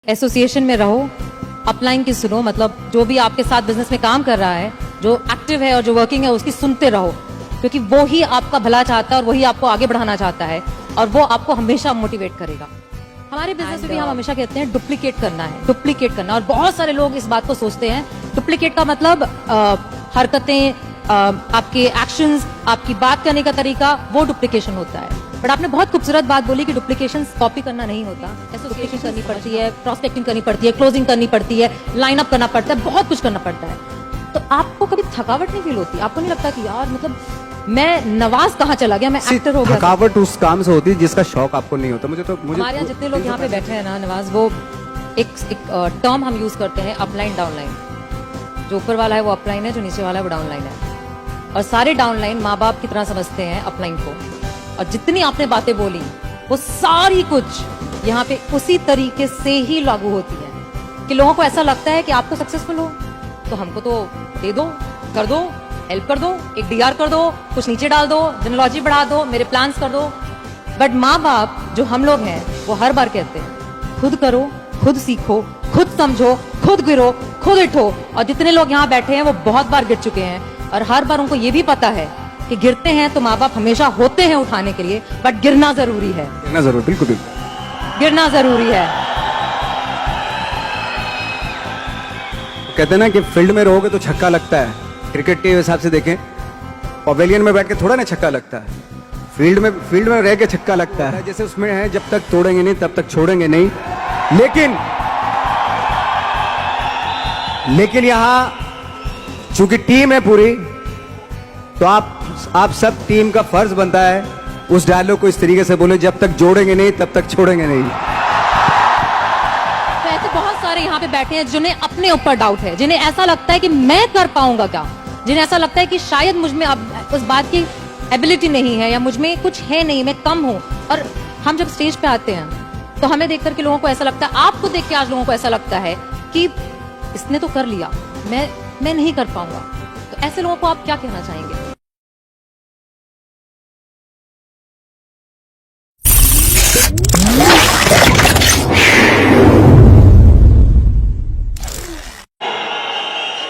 Association में रहो, upline की सुनो, मतलब जो भी आपके साथ बिजनेस में काम कर रहा है, जो एक्टिव है और जो वर्किंग है, उसकी सुनते रहो, क्योंकि वो ही आपका भला चाहता है और वही आपको आगे बढ़ाना चाहता है और वो आपको हमेशा मोटिवेट करेगा। हमारे बिजनेस में भी हम हमेशा कहते हैं डुप्लीकेट करना है, डुप्लीकेट करना। और बहुत सारे लोग इस बात को सोचते हैं, डुप्लीकेट का मतलब हरकतें, आपके एक्शंस, आपकी बात करने का तरीका, वो डुप्लीकेशन होता है। बट आपने बहुत खूबसूरत बात बोली कि डुप्लीकेशन कॉपी करना नहीं होता, एसोसिएशन करनी पड़ती है, प्रॉस्पेक्टिंग करनी पड़ती है, क्लोजिंग करनी पड़ती है, लाइन अप करना पड़ता है, बहुत कुछ करना पड़ता है। तो आपको कभी थकावट नहीं फील होती? आपको नहीं लगता कि यार मतलब मैं नवाज कहाँ चला गया, मैं एक्टर हो गया? थकावट उस काम से होती है जिसका शौक आपको नहीं होता। मुझे हमारे यहाँ जितने लोग यहाँ पे बैठे हैं ना नवाज, वो एक टर्म हम यूज करते हैं, अपलाइन डाउनलाइन। जो ऊपर वाला है वो अपलाइन है, जो नीचे वाला है वो डाउनलाइन है। और सारे डाउनलाइन माँ बाप की तरह समझते हैं अपलाइन को। और जितनी आपने बातें बोली वो सारी कुछ यहाँ पे उसी तरीके से ही लागू होती है कि लोगों को ऐसा लगता है कि आपको सक्सेसफुल हो तो हमको तो दे दो, कर दो, हेल्प कर दो, एक डीआर कर दो, कुछ नीचे डाल दो, जेनोलॉजी बढ़ा दो, मेरे प्लान्स कर दो। बट माँ बाप जो हम लोग हैं वो हर बार कहते हैं खुद करो, खुद सीखो, खुद समझो, खुद गिरो, खुद उठो। और जितने लोग यहाँ बैठे हैं वो बहुत बार गिर चुके हैं और हर बार उनको ये भी पता है कि गिरते हैं तो माँ बाप हमेशा होते हैं उठाने के लिए, बट गिरना जरूरी है। गिरना जरूरी, बिल्कुल बिल्कुल गिरना जरूरी है। कहते हैं ना कि फील्ड में रहोगे तो छक्का लगता है। क्रिकेट के हिसाब से देखें, पवेलियन में बैठ के थोड़ा ना छक्का लगता है, फील्ड में रह के छक्का लगता है। जैसे उसमें है, जब तक तोड़ेंगे नहीं तब तक छोड़ेंगे नहीं। लेकिन यहां चूंकि टीम है पूरी, तो आप सब टीम का फर्ज बनता है उस डायलॉग को इस तरीके से बोले, जब तक जोड़ेंगे नहीं तब तक छोड़ेंगे नहीं। तो ऐसे बहुत सारे यहाँ पे बैठे हैं जिन्हें अपने ऊपर डाउट है, जिन्हें ऐसा लगता है कि मैं कर पाऊंगा क्या, जिन्हें ऐसा लगता है कि शायद मुझ में अब उस बात की एबिलिटी नहीं है या मुझ में कुछ है नहीं, मैं कम हूं। और हम जब स्टेज पे आते हैं तो हमें देख करके लोगों को ऐसा लगता है, आपको देख के आज लोगों को ऐसा लगता है कि इसने तो कर लिया, मैं नहीं कर पाऊंगा। तो ऐसे लोगों को आप क्या कहना चाहेंगे?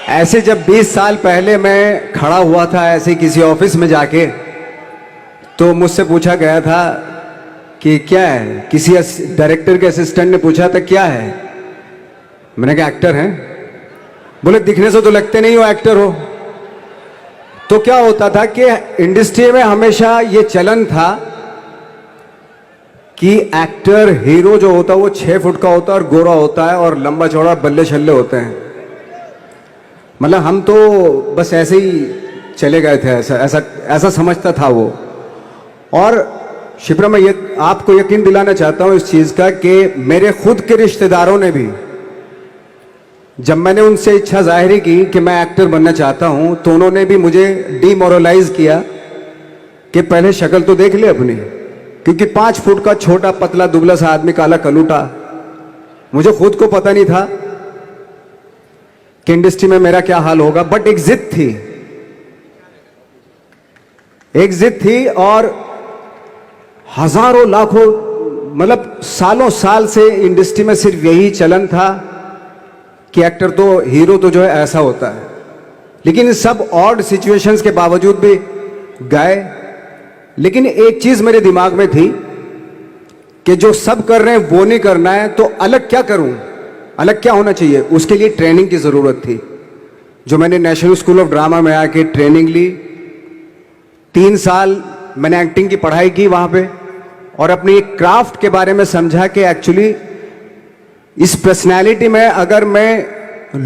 ऐसे जब 20 साल पहले मैं खड़ा हुआ था ऐसे किसी ऑफिस में जाके, तो मुझसे पूछा गया था कि क्या है, किसी डायरेक्टर के असिस्टेंट ने पूछा था क्या है, मैंने कहा एक्टर हैं। बोले दिखने से तो लगते नहीं हो एक्टर हो। तो क्या होता था कि इंडस्ट्री में हमेशा ये चलन था कि एक्टर हीरो जो होता है वो 6 फुट का होता है और गोरा होता है और लंबा चौड़ा बल्ले छल्ले होते हैं। मतलब हम तो बस ऐसे ही चले गए थे, ऐसा समझता था वो। और शिप्रा, मैं आपको यकीन दिलाना चाहता हूं इस चीज का कि मेरे खुद के रिश्तेदारों ने भी, जब मैंने उनसे इच्छा जाहिर की कि मैं एक्टर बनना चाहता हूं, तो उन्होंने भी मुझे डीमोरलाइज किया कि पहले शक्ल तो देख ले अपनी, क्योंकि 5 फुट का छोटा पतला दुबला सा आदमी, काला कलूटा। मुझे खुद को पता नहीं था कि इंडस्ट्री में मेरा क्या हाल होगा, बट एक जिद थी और हजारों लाखों, मतलब सालों साल से इंडस्ट्री में सिर्फ यही चलन था कि एक्टर तो, हीरो तो जो है ऐसा होता है। लेकिन इन सब ऑड सिचुएशंस के बावजूद भी गए। लेकिन एक चीज मेरे दिमाग में थी कि जो सब कर रहे हैं वो नहीं करना है, तो अलग क्या करूं, अलग क्या होना चाहिए। उसके लिए ट्रेनिंग की जरूरत थी, जो मैंने नेशनल स्कूल ऑफ ड्रामा में आके ट्रेनिंग ली। 3 साल मैंने एक्टिंग की पढ़ाई की वहां पे, और अपनी एक क्राफ्ट के बारे में समझा कि एक्चुअली इस पर्सनैलिटी में अगर मैं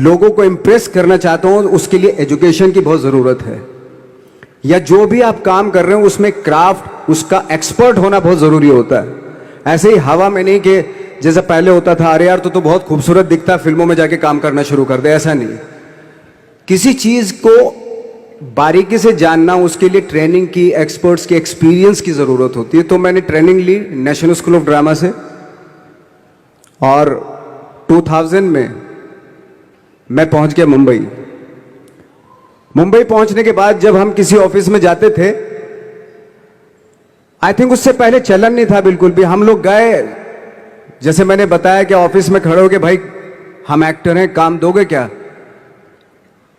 लोगों को इंप्रेस करना चाहता हूं, उसके लिए एजुकेशन की बहुत जरूरत है। या जो भी आप काम कर रहे हो उसमें क्राफ्ट, उसका एक्सपर्ट होना बहुत जरूरी होता है। ऐसे ही हवा में नहीं कि जैसा पहले होता था, अरे यार तो बहुत खूबसूरत दिखता, फिल्मों में जाके काम करना शुरू कर दे, ऐसा नहीं। किसी चीज को बारीकी से जानना, उसके लिए ट्रेनिंग की, एक्सपर्ट्स की, एक्सपीरियंस की जरूरत होती है। तो मैंने ट्रेनिंग ली नेशनल स्कूल ऑफ ड्रामा से, और 2000 में मैं पहुंच गया मुंबई। पहुंचने के बाद जब हम किसी ऑफिस में जाते थे, आई थिंक उससे पहले चलन नहीं था बिल्कुल भी। हम लोग गए, जैसे मैंने बताया कि ऑफिस में खड़े हो के भाई हम एक्टर हैं, काम दोगे क्या?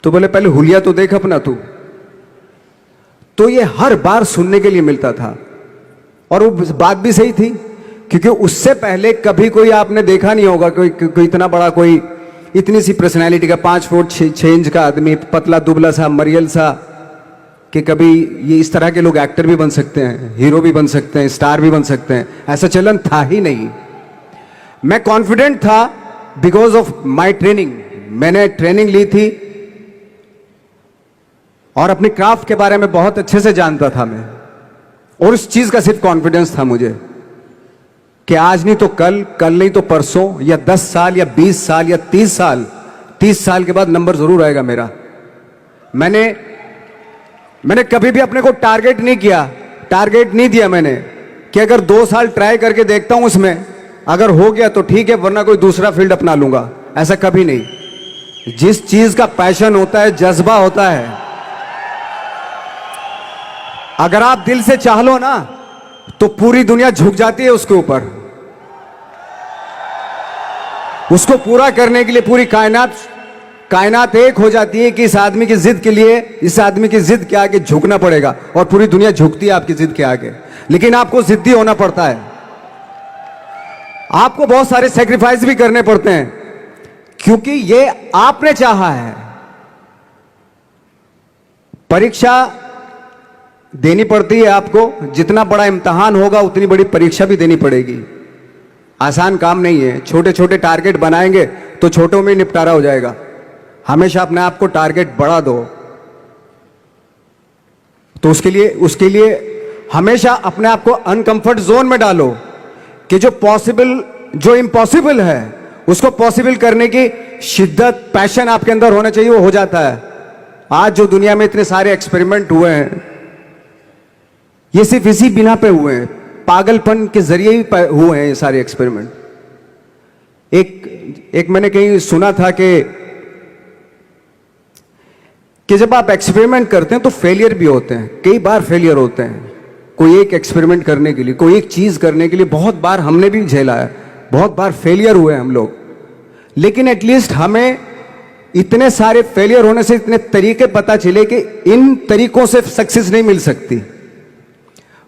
तो बोले पहले हुलिया तो देख अपना तू। तो ये हर बार सुनने के लिए मिलता था, और वो बात भी सही थी, क्योंकि उससे पहले कभी कोई आपने देखा नहीं होगा कोई इतना बड़ा, कोई इतनी सी पर्सनैलिटी का 5 फुट 6 इंच का आदमी, पतला दुबला सा मरियल सा, कि कभी ये इस तरह के लोग एक्टर भी बन सकते हैं, हीरो भी बन सकते हैं, स्टार भी बन सकते हैं, ऐसा चलन था ही नहीं। मैं कॉन्फिडेंट था बिकॉज ऑफ माई ट्रेनिंग। मैंने ट्रेनिंग ली थी और अपनी क्राफ्ट के बारे में बहुत अच्छे से जानता था मैं, और उस चीज का सिर्फ कॉन्फिडेंस था मुझे कि आज नहीं तो कल, कल नहीं तो परसों, या 10 साल या 20 साल या 30 साल, 30 साल के बाद नंबर जरूर आएगा मेरा। मैंने कभी भी अपने को टारगेट नहीं किया, टारगेट नहीं दिया मैंने कि अगर 2 साल ट्राई करके देखता हूं, उसमें अगर हो गया तो ठीक है, वरना कोई दूसरा फील्ड अपना लूंगा, ऐसा कभी नहीं। जिस चीज का पैशन होता है, जज्बा होता है, अगर आप दिल से चाह लो ना, तो पूरी दुनिया झुक जाती है उसके ऊपर। उसको पूरा करने के लिए पूरी कायनात एक हो जाती है कि इस आदमी की जिद के लिए, इस आदमी की जिद के आगे झुकना पड़ेगा, और पूरी दुनिया झुकती है आपकी जिद के आगे। लेकिन आपको जिद्दी होना पड़ता है, आपको बहुत सारे सेक्रीफाइस भी करने पड़ते हैं, क्योंकि ये आपने चाहा है। परीक्षा देनी पड़ती है आपको, जितना बड़ा इम्तिहान होगा उतनी बड़ी परीक्षा भी देनी पड़ेगी। आसान काम नहीं है। छोटे छोटे टारगेट बनाएंगे तो छोटों में ही निपटारा हो जाएगा। हमेशा अपने आप को टारगेट बढ़ा दो। तो उसके लिए हमेशा अपने आप को अनकंफर्ट जोन में डालो, कि जो इम्पॉसिबल है उसको पॉसिबल करने की शिद्दत, पैशन आपके अंदर होना चाहिए, वो हो जाता है। आज जो दुनिया में इतने सारे एक्सपेरिमेंट हुए हैं, ये सिर्फ इसी बिना पे हुए हैं, पागलपन के जरिए ही हुए हैं ये सारे एक्सपेरिमेंट। एक मैंने कहीं सुना था कि जब आप एक्सपेरिमेंट करते हैं तो फेलियर भी होते हैं, कई बार फेलियर होते हैं। कोई एक एक्सपेरिमेंट करने के लिए, कोई एक चीज करने के लिए बहुत बार हमने भी झेला है, बहुत बार फेलियर हुए हम लोग। लेकिन एटलीस्ट हमें इतने सारे फेलियर होने से इतने तरीके पता चले कि इन तरीकों से सक्सेस नहीं मिल सकती।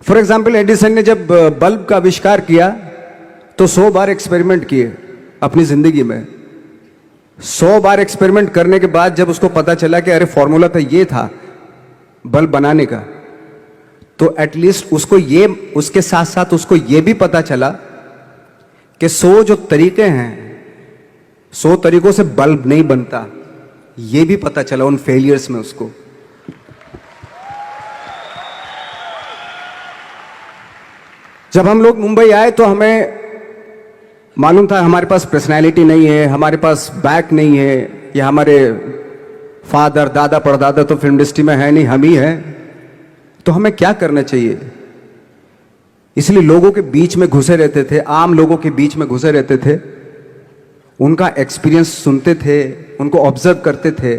फॉर एग्जाम्पल, एडिसन ने जब बल्ब का आविष्कार किया तो 100 बार एक्सपेरिमेंट किए अपनी जिंदगी में। 100 बार एक्सपेरिमेंट करने के बाद जब उसको पता चला कि अरे फॉर्मूला तो ये था बल्ब बनाने का, तो एटलीस्ट उसके साथ साथ उसको ये भी पता चला कि 100 जो तरीके हैं, 100 तरीकों से बल्ब नहीं बनता, ये भी पता चला उन फेलियर्स में उसको। जब हम लोग मुंबई आए तो हमें मालूम था हमारे पास पर्सनैलिटी नहीं है, हमारे पास बैक नहीं है, या हमारे फादर दादा परदादा तो फिल्म इंडस्ट्री में है नहीं, हम ही हैं, तो हमें क्या करना चाहिए। इसलिए लोगों के बीच में घुसे रहते थे, आम लोगों के बीच में घुसे रहते थे, उनका एक्सपीरियंस सुनते थे, उनको ऑब्जर्व करते थे।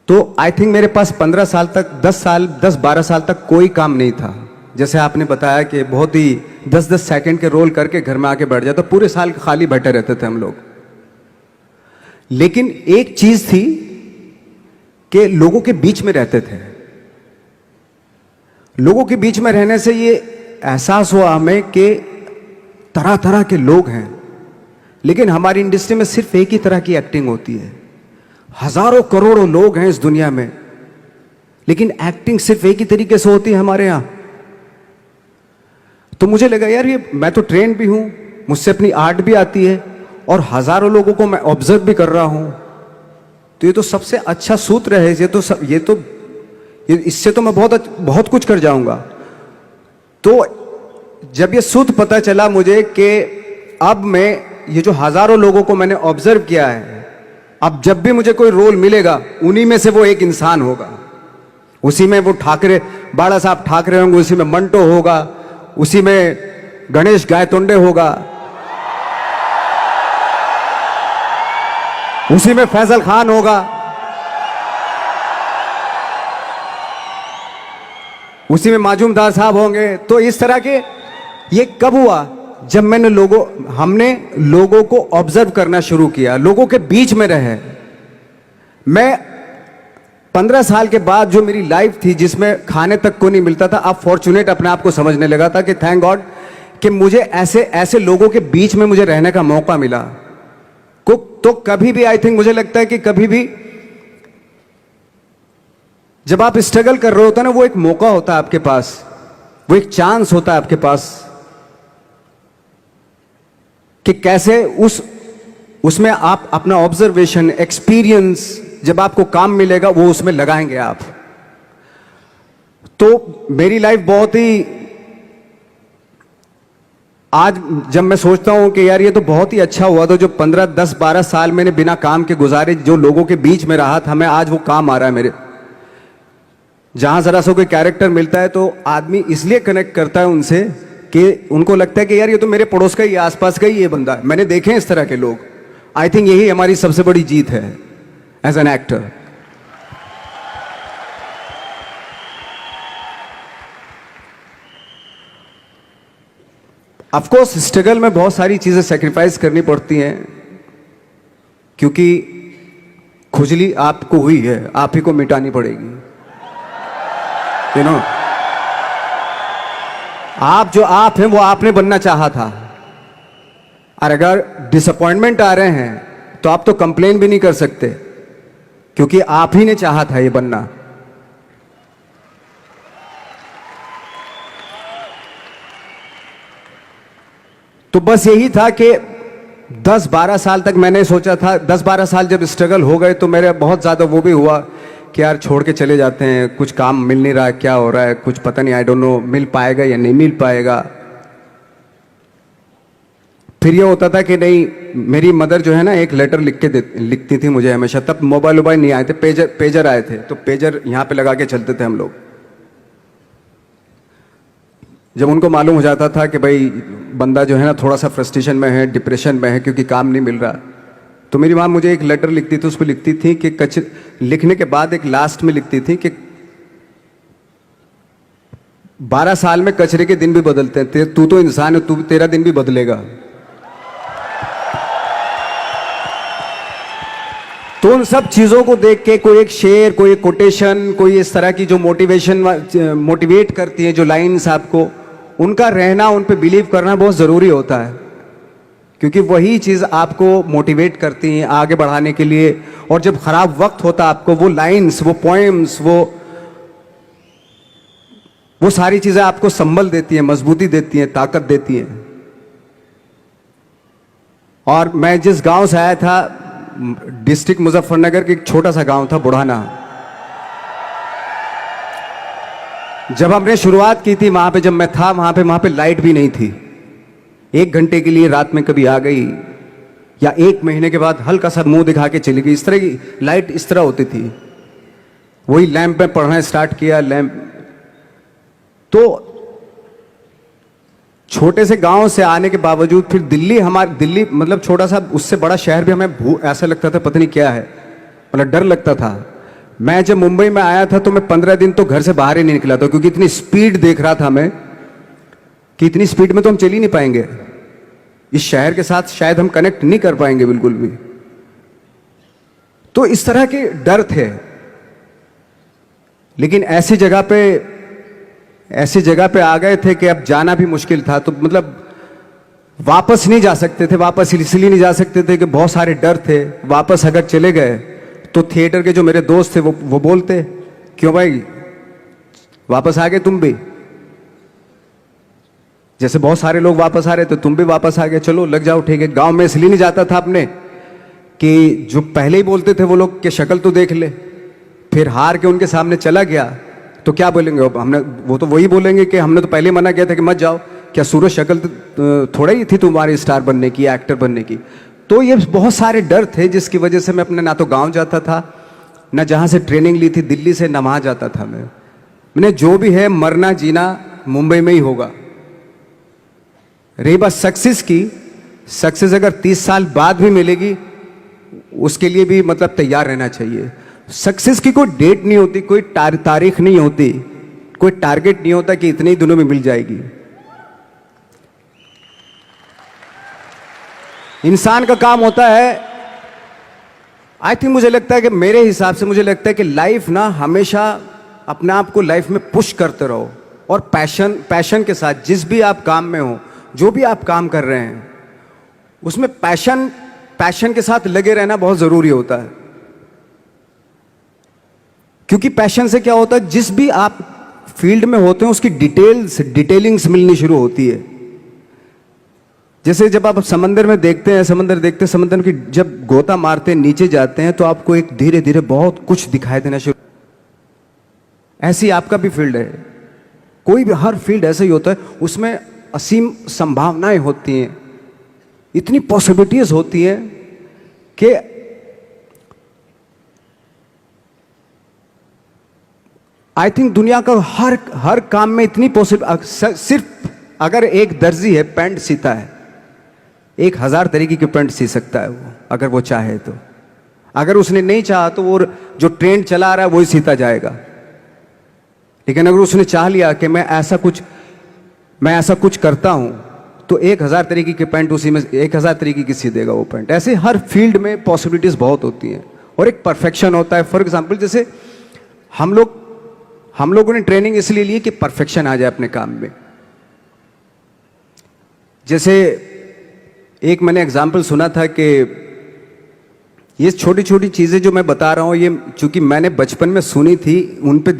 तो आई थिंक मेरे पास 15 साल तक, 10-12 साल तक कोई काम नहीं था। जैसे आपने बताया कि बहुत ही 10-10 सेकंड के रोल करके घर में आके बैठ जाता, पूरे साल खाली बैठे रहते थे हम लोग। लेकिन एक चीज थी कि लोगों के बीच में रहते थे। लोगों के बीच में रहने से ये एहसास हुआ हमें कि तरह तरह के लोग हैं, लेकिन हमारी इंडस्ट्री में सिर्फ एक ही तरह की एक्टिंग होती है। हजारों करोड़ों लोग हैं इस दुनिया में, लेकिन एक्टिंग सिर्फ एक ही तरीके से होती है हमारे यहां। तो मुझे लगा यार, ये मैं तो ट्रेन भी हूं, मुझसे अपनी आर्ट भी आती है, और हजारों लोगों को मैं ऑब्जर्व भी कर रहा हूं, तो ये तो सबसे अच्छा सूत्र है। इससे तो मैं बहुत कुछ कर जाऊंगा। तो जब ये सूत्र पता चला मुझे कि अब मैं ये जो हजारों लोगों को मैंने ऑब्जर्व किया है, अब जब भी मुझे कोई रोल मिलेगा उन्हीं में से वो एक इंसान होगा। उसी में वो बाला साहब ठाकरे होंगे, उसी में मंटो होगा, उसी में गणेश गायतोंडे होगा, उसी में फैजल खान होगा, उसी में माजूमदार साहब होंगे। तो इस तरह के, ये कब हुआ जब हमने लोगों को ऑब्जर्व करना शुरू किया, लोगों के बीच में रहे, मैं 15 साल के बाद जो मेरी लाइफ थी जिसमें खाने तक को नहीं मिलता था, अब फॉर्चुनेट अपने आप को समझने लगा था कि थैंक गॉड कि मुझे ऐसे ऐसे लोगों के बीच में मुझे रहने का मौका मिला। तो कभी भी आई थिंक मुझे लगता है कि कभी भी जब आप स्ट्रगल कर रहे होते हैं ना, वो एक मौका होता है आपके पास, वो एक चांस होता है आपके पास कि कैसे उसमें आप अपना ऑब्जर्वेशन, एक्सपीरियंस, जब आपको काम मिलेगा वो उसमें लगाएंगे आप। तो मेरी लाइफ बहुत ही, आज जब मैं सोचता हूं कि यार ये तो बहुत ही अच्छा हुआ, तो जो 15, 10, 12 साल मैंने बिना काम के गुजारे, जो लोगों के बीच में रहा था मैं, आज वो काम आ रहा है मेरे। जहां जरा सा कोई कैरेक्टर मिलता है तो आदमी इसलिए कनेक्ट करता है उनसे कि उनको लगता है कि यार ये तो मेरे पड़ोस का ही, आसपास का ही ये बंदा है। मैंने देखे हैं इस तरह के लोग। आई थिंक यही हमारी सबसे बड़ी जीत है as an actor. Of course struggle में बहुत सारी चीजें सेक्रीफाइस करनी पड़ती हैं, क्योंकि खुजली आपको हुई है, आप ही को मिटानी पड़ेगी। यू नो, आप जो आप हैं वो आपने बनना चाहा था, और अगर डिसअपॉइंटमेंट आ रहे हैं तो आप तो कंप्लेन भी नहीं कर सकते, क्योंकि आप ही ने चाहा था ये बनना। तो बस यही था कि 10-12 साल तक मैंने सोचा था, 10-12 साल जब स्ट्रगल हो गए तो मेरे बहुत ज़्यादा वो भी हुआ कि यार छोड़ के चले जाते हैं, कुछ काम मिल नहीं रहा, क्या हो रहा है कुछ पता नहीं, आई डोंट नो मिल पाएगा या नहीं मिल पाएगा। फिर ये होता था कि नहीं, मेरी मदर जो है ना एक लेटर लिखती थी मुझे हमेशा। तब मोबाइल नहीं आए थे, पेजर आए थे, तो पेजर यहाँ पे लगा के चलते थे हम लोग। जब उनको मालूम हो जाता था कि भाई बंदा जो है ना थोड़ा सा फ्रस्ट्रेशन में है, डिप्रेशन में है, क्योंकि काम नहीं मिल रहा, तो मेरी माँ मुझे एक लेटर लिखती थी। उसको लिखती थी कि लिखने के बाद एक लास्ट में लिखती थी कि 12 साल में कचरे के दिन भी बदलते हैं, तू तो इंसान है, तेरा दिन भी बदलेगा। तो उन सब चीजों को देख के कोई एक शेर, कोई एक कोटेशन, कोई इस तरह की जो मोटिवेट करती है, जो लाइंस आपको, उनका रहना, उन पे बिलीव करना बहुत ज़रूरी होता है, क्योंकि वही चीज़ आपको मोटिवेट करती हैं आगे बढ़ाने के लिए। और जब खराब वक्त होता है आपको, वो लाइंस, वो पोएम्स, वो सारी चीज़ें आपको संबल देती हैं, मजबूती देती हैं, ताकत देती हैं। और मैं जिस गांव से आया था, डिस्ट्रिक्ट मुजफ्फरनगर के एक छोटा सा गांव था बुढ़ाना। जब हमने शुरुआत की थी वहां पे, जब मैं था वहां पे लाइट भी नहीं थी। 1 घंटे के लिए रात में कभी आ गई, या 1 महीने के बाद हल्का सा मुंह दिखा के चली गई। इस तरह की लाइट इस तरह होती थी। वही लैंप में पढ़ना स्टार्ट किया, लैंप। तो छोटे से गांव से आने के बावजूद फिर दिल्ली मतलब छोटा सा, उससे बड़ा शहर भी हमें ऐसा लगता था पता नहीं क्या है, मतलब डर लगता था। मैं जब मुंबई में आया था तो मैं 15 दिन तो घर से बाहर ही नहीं निकला था, क्योंकि इतनी स्पीड देख रहा था मैं कि इतनी स्पीड में तो हम चल ही नहीं पाएंगे, इस शहर के साथ शायद हम कनेक्ट नहीं कर पाएंगे बिल्कुल भी। तो इस तरह के डर थे। लेकिन ऐसी जगह पे आ गए थे कि अब जाना भी मुश्किल था। तो मतलब वापस नहीं जा सकते थे, वापस इसलिए नहीं जा सकते थे कि बहुत सारे डर थे। वापस अगर चले गए तो थिएटर के जो मेरे दोस्त थे वो बोलते, क्यों भाई वापस आ गए तुम भी, जैसे बहुत सारे लोग वापस आ रहे तो तुम भी वापस आ गए, चलो लग जाओ ठीक है। गांव में इसलिए नहीं जाता था अपने कि जो पहले ही बोलते थे वो लोग कि शक्ल तो देख ले, फिर हार के उनके सामने चला गया तो क्या बोलेंगे वो तो वही बोलेंगे कि हमने तो पहले मना किया था कि मत जाओ, क्या सूरज शक्ल थोड़ा ही थी तुम्हारी स्टार बनने की, एक्टर बनने की। तो ये बहुत सारे डर थे जिसकी वजह से मैं अपने ना तो गांव जाता था, ना जहां से ट्रेनिंग ली थी दिल्ली से, ना वहां जाता था। मैंने जो भी है मरना जीना मुंबई में ही होगा। रही बात सक्सेस की, सक्सेस अगर 30 साल बाद भी मिलेगी उसके लिए भी मतलब तैयार रहना चाहिए। सक्सेस की कोई डेट नहीं होती, कोई तारीख नहीं होती, कोई टारगेट नहीं होता कि इतने ही दिनों में मिल जाएगी। इंसान का काम होता है, आई थिंक मुझे लगता है कि मेरे हिसाब से मुझे लगता है कि लाइफ ना हमेशा अपने आप को लाइफ में पुश करते रहो और पैशन के साथ जिस भी आप काम में हो, जो भी आप काम कर रहे हैं उसमें पैशन के साथ लगे रहना बहुत ज़रूरी होता है। क्योंकि पैशन से क्या होता है, जिस भी आप फील्ड में होते हैं उसकी डिटेलिंग्स मिलनी शुरू होती है। जैसे जब आप समंदर में देखते हैं, समंदर की जब गोता मारते हैं, नीचे जाते हैं तो आपको एक धीरे धीरे बहुत कुछ दिखाई देना शुरू। ऐसी आपका भी फील्ड है, कोई भी हर फील्ड ऐसा ही होता है, उसमें असीम संभावनाएं होती हैं, इतनी पॉसिबिलिटीज होती हैं कि आई थिंक दुनिया का हर काम में इतनी सिर्फ अगर एक दर्जी है पैंट सीता है, 1000 तरीके की पैंट सी सकता है वो, अगर वो चाहे तो। अगर उसने नहीं चाहा तो वो जो ट्रेंड चला रहा है वही सीता जाएगा। लेकिन अगर उसने चाह लिया कि मैं ऐसा कुछ करता हूं तो 1000 तरीके की पैंट उसी में 1000 तरीके की सी देगा वो पैंट। ऐसे हर फील्ड में पॉसिबिलिटीज बहुत होती हैं और एक परफेक्शन होता है। फॉर एग्जाम्पल जैसे हम लोगों ने ट्रेनिंग इसलिए ली कि परफेक्शन आ जाए अपने काम में। जैसे एक मैंने एग्जाम्पल सुना था कि ये छोटी छोटी चीजें जो मैं बता रहा हूं, ये चूंकि मैंने बचपन में सुनी थी, उन पे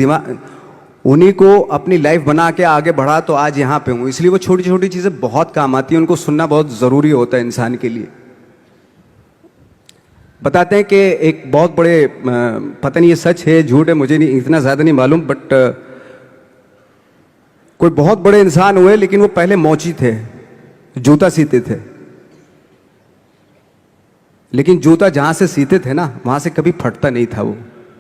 उन्हीं को अपनी लाइफ बना के आगे बढ़ा तो आज यहां पे हूं। इसलिए वो छोटी छोटी चीजें बहुत काम आती हैं, उनको सुनना बहुत जरूरी होता है इंसान के लिए। बताते हैं कि एक बहुत बड़े, पता नहीं ये सच है झूठ है, मुझे नहीं इतना ज्यादा नहीं मालूम, बट कोई बहुत बड़े इंसान हुए, लेकिन वो पहले मोची थे, जूता सीते थे। लेकिन जूता जहां से सीते थे ना, वहां से कभी फटता नहीं था। वो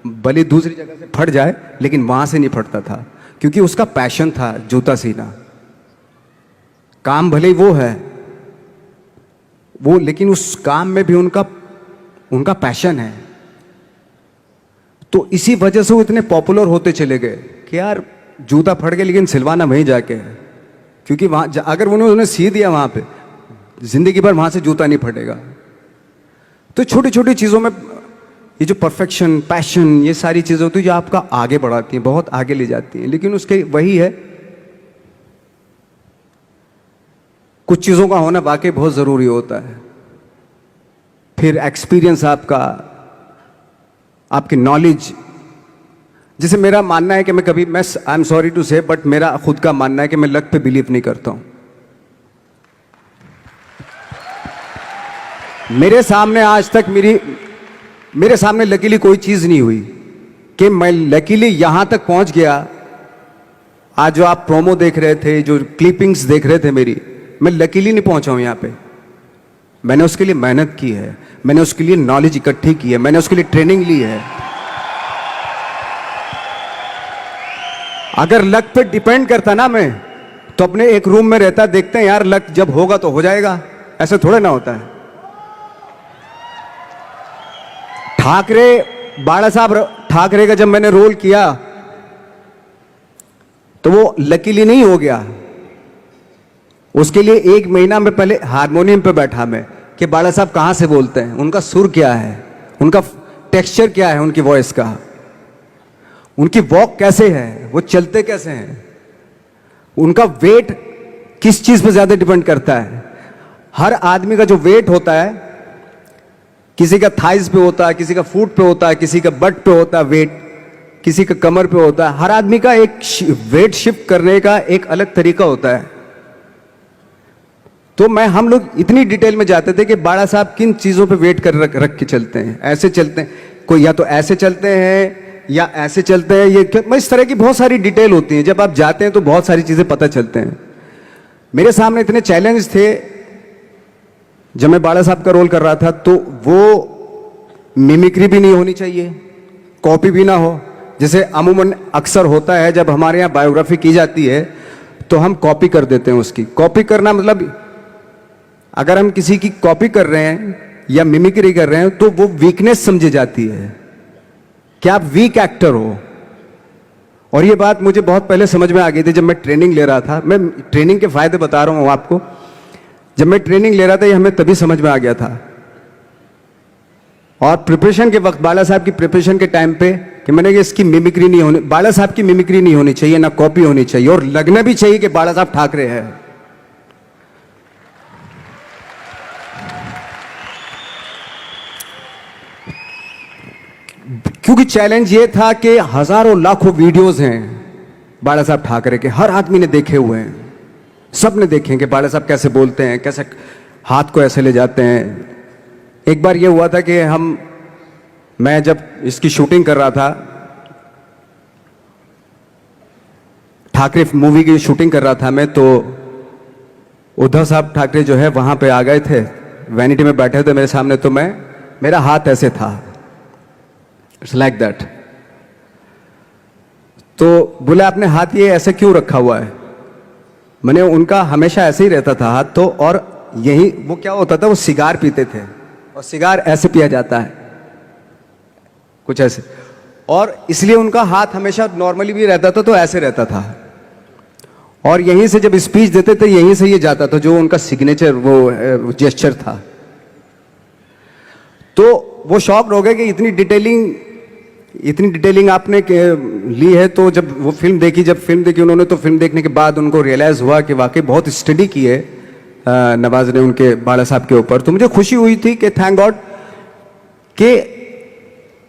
भले दूसरी जगह से फट जाए लेकिन वहां से नहीं फटता था, क्योंकि उसका पैशन था जूता सीना। काम भले ही वो है वो, लेकिन उस काम में भी उनका पैशन है। तो इसी वजह से वो इतने पॉपुलर होते चले गए कि यार जूता फट गया लेकिन सिलवाना वहीं जाके है, क्योंकि वहां अगर उन्होंने सी दिया वहां पे, जिंदगी भर वहां से जूता नहीं फटेगा। तो छोटी छोटी चीजों में ये जो परफेक्शन, पैशन, ये सारी चीजें होती है जो आपका आगे बढ़ाती हैं, बहुत आगे ले जाती हैं। लेकिन उसके वही है, कुछ चीजों का होना वाकई बहुत जरूरी होता है। फिर एक्सपीरियंस आपकी नॉलेज। जैसे मेरा मानना है कि आई एम सॉरी टू से, बट मेरा खुद का मानना है कि मैं लक पे बिलीव नहीं करता हूं। मेरे सामने आज तक मेरे सामने लकीली कोई चीज नहीं हुई कि मैं लकीली यहां तक पहुंच गया। आज जो आप प्रोमो देख रहे थे, जो क्लिपिंग्स देख रहे थे मेरी, मैं लकीली नहीं पहुंचा हूं यहां पे। मैंने उसके लिए मेहनत की है, मैंने उसके लिए नॉलेज इकट्ठी की है, मैंने उसके लिए ट्रेनिंग ली है। अगर लक पे डिपेंड करता ना मैं, तो अपने एक रूम में रहता, देखते हैं यार लक जब होगा तो हो जाएगा, ऐसे थोड़े ना होता है। बाला साहब ठाकरे का जब मैंने रोल किया तो वो लकीली नहीं हो गया। उसके लिए 1 महीना में पहले हारमोनियम पे बैठा मैं कि बाला साहब कहां से बोलते हैं, उनका सुर क्या है, उनका टेक्सचर क्या है, उनकी वॉइस का, उनकी वॉक कैसे है, वो चलते कैसे हैं, उनका वेट किस चीज पे ज्यादा डिपेंड करता है। हर आदमी का जो वेट होता है, किसी का थाइज पे होता है, किसी का फुट पे होता है, किसी का बट पे होता है वेट, किसी का कमर पे होता है। हर आदमी का एक वेट शिफ्ट करने का एक अलग तरीका होता है। तो हम लोग इतनी डिटेल में जाते थे कि बाड़ा साहब किन चीजों पे वेट कर रख के चलते हैं, ऐसे चलते हैं, कोई या तो ऐसे चलते हैं या ऐसे चलते हैं, ये इस तरह की बहुत सारी डिटेल होती है। जब आप जाते हैं तो बहुत सारी चीजें पता चलते हैं। मेरे सामने इतने चैलेंज थे जब मैं बाला साहब का रोल कर रहा था, तो वो मिमिक्री भी नहीं होनी चाहिए, कॉपी भी ना हो। जैसे अमूमन अक्सर होता है जब हमारे यहाँ बायोग्राफी की जाती है तो हम कॉपी कर देते हैं उसकी। कॉपी करना मतलब अगर हम किसी की कॉपी कर रहे हैं या मिमिक्री कर रहे हैं तो वो वीकनेस समझी जाती है कि आप वीक एक्टर हो। और ये बात मुझे बहुत पहले समझ में आ गई थी जब मैं ट्रेनिंग ले रहा था। मैं ट्रेनिंग के फायदे बता रहा हूँ आपको। जब मैं ट्रेनिंग ले रहा था ये हमें तभी समझ में आ गया था। और प्रिपरेशन के वक्त बाला साहब की प्रिपरेशन के टाइम पे कि मैंने कि इसकी मिमिक्री नहीं होनी, बाला साहब की मिमिक्री नहीं होनी चाहिए, ना कॉपी होनी चाहिए, और लगना भी चाहिए कि बाला साहब ठाकरे हैं। क्योंकि चैलेंज ये था कि हजारों लाखों वीडियोस हैं बाला साहब ठाकरे के, हर आदमी ने देखे हुए हैं, सब ने देखे हैं कि बाला साहब कैसे बोलते हैं, कैसे हाथ को ऐसे ले जाते हैं। एक बार ये हुआ था कि मैं जब इसकी शूटिंग कर रहा था, ठाकरे मूवी की शूटिंग कर रहा था मैं, तो उद्धव साहब ठाकरे जो है वहां पे आ गए थे, वैनिटी में बैठे थे मेरे सामने, तो मेरा हाथ ऐसे था, इट्स लाइक दैट। तो बोले आपने हाथ ये ऐसे क्यों रखा हुआ है? मैंने उनका हमेशा ऐसे ही रहता था हाथ, तो और यही वो क्या होता था, वो सिगार पीते थे, और सिगार ऐसे पिया जाता है कुछ ऐसे, और इसलिए उनका हाथ हमेशा नॉर्मली भी रहता था, तो ऐसे रहता था, और यहीं से जब स्पीच देते थे यहीं से ये जाता था, जो उनका सिग्नेचर वो जेस्चर था। तो वो शॉक्ड हो गए कि इतनी डिटेलिंग आपने ली है। तो जब फिल्म देखी उन्होंने, तो फिल्म देखने के बाद उनको रियलाइज हुआ कि वाकई बहुत स्टडी की है नवाज ने उनके बाला साहब के ऊपर। तो मुझे खुशी हुई थी कि थैंक गॉड कि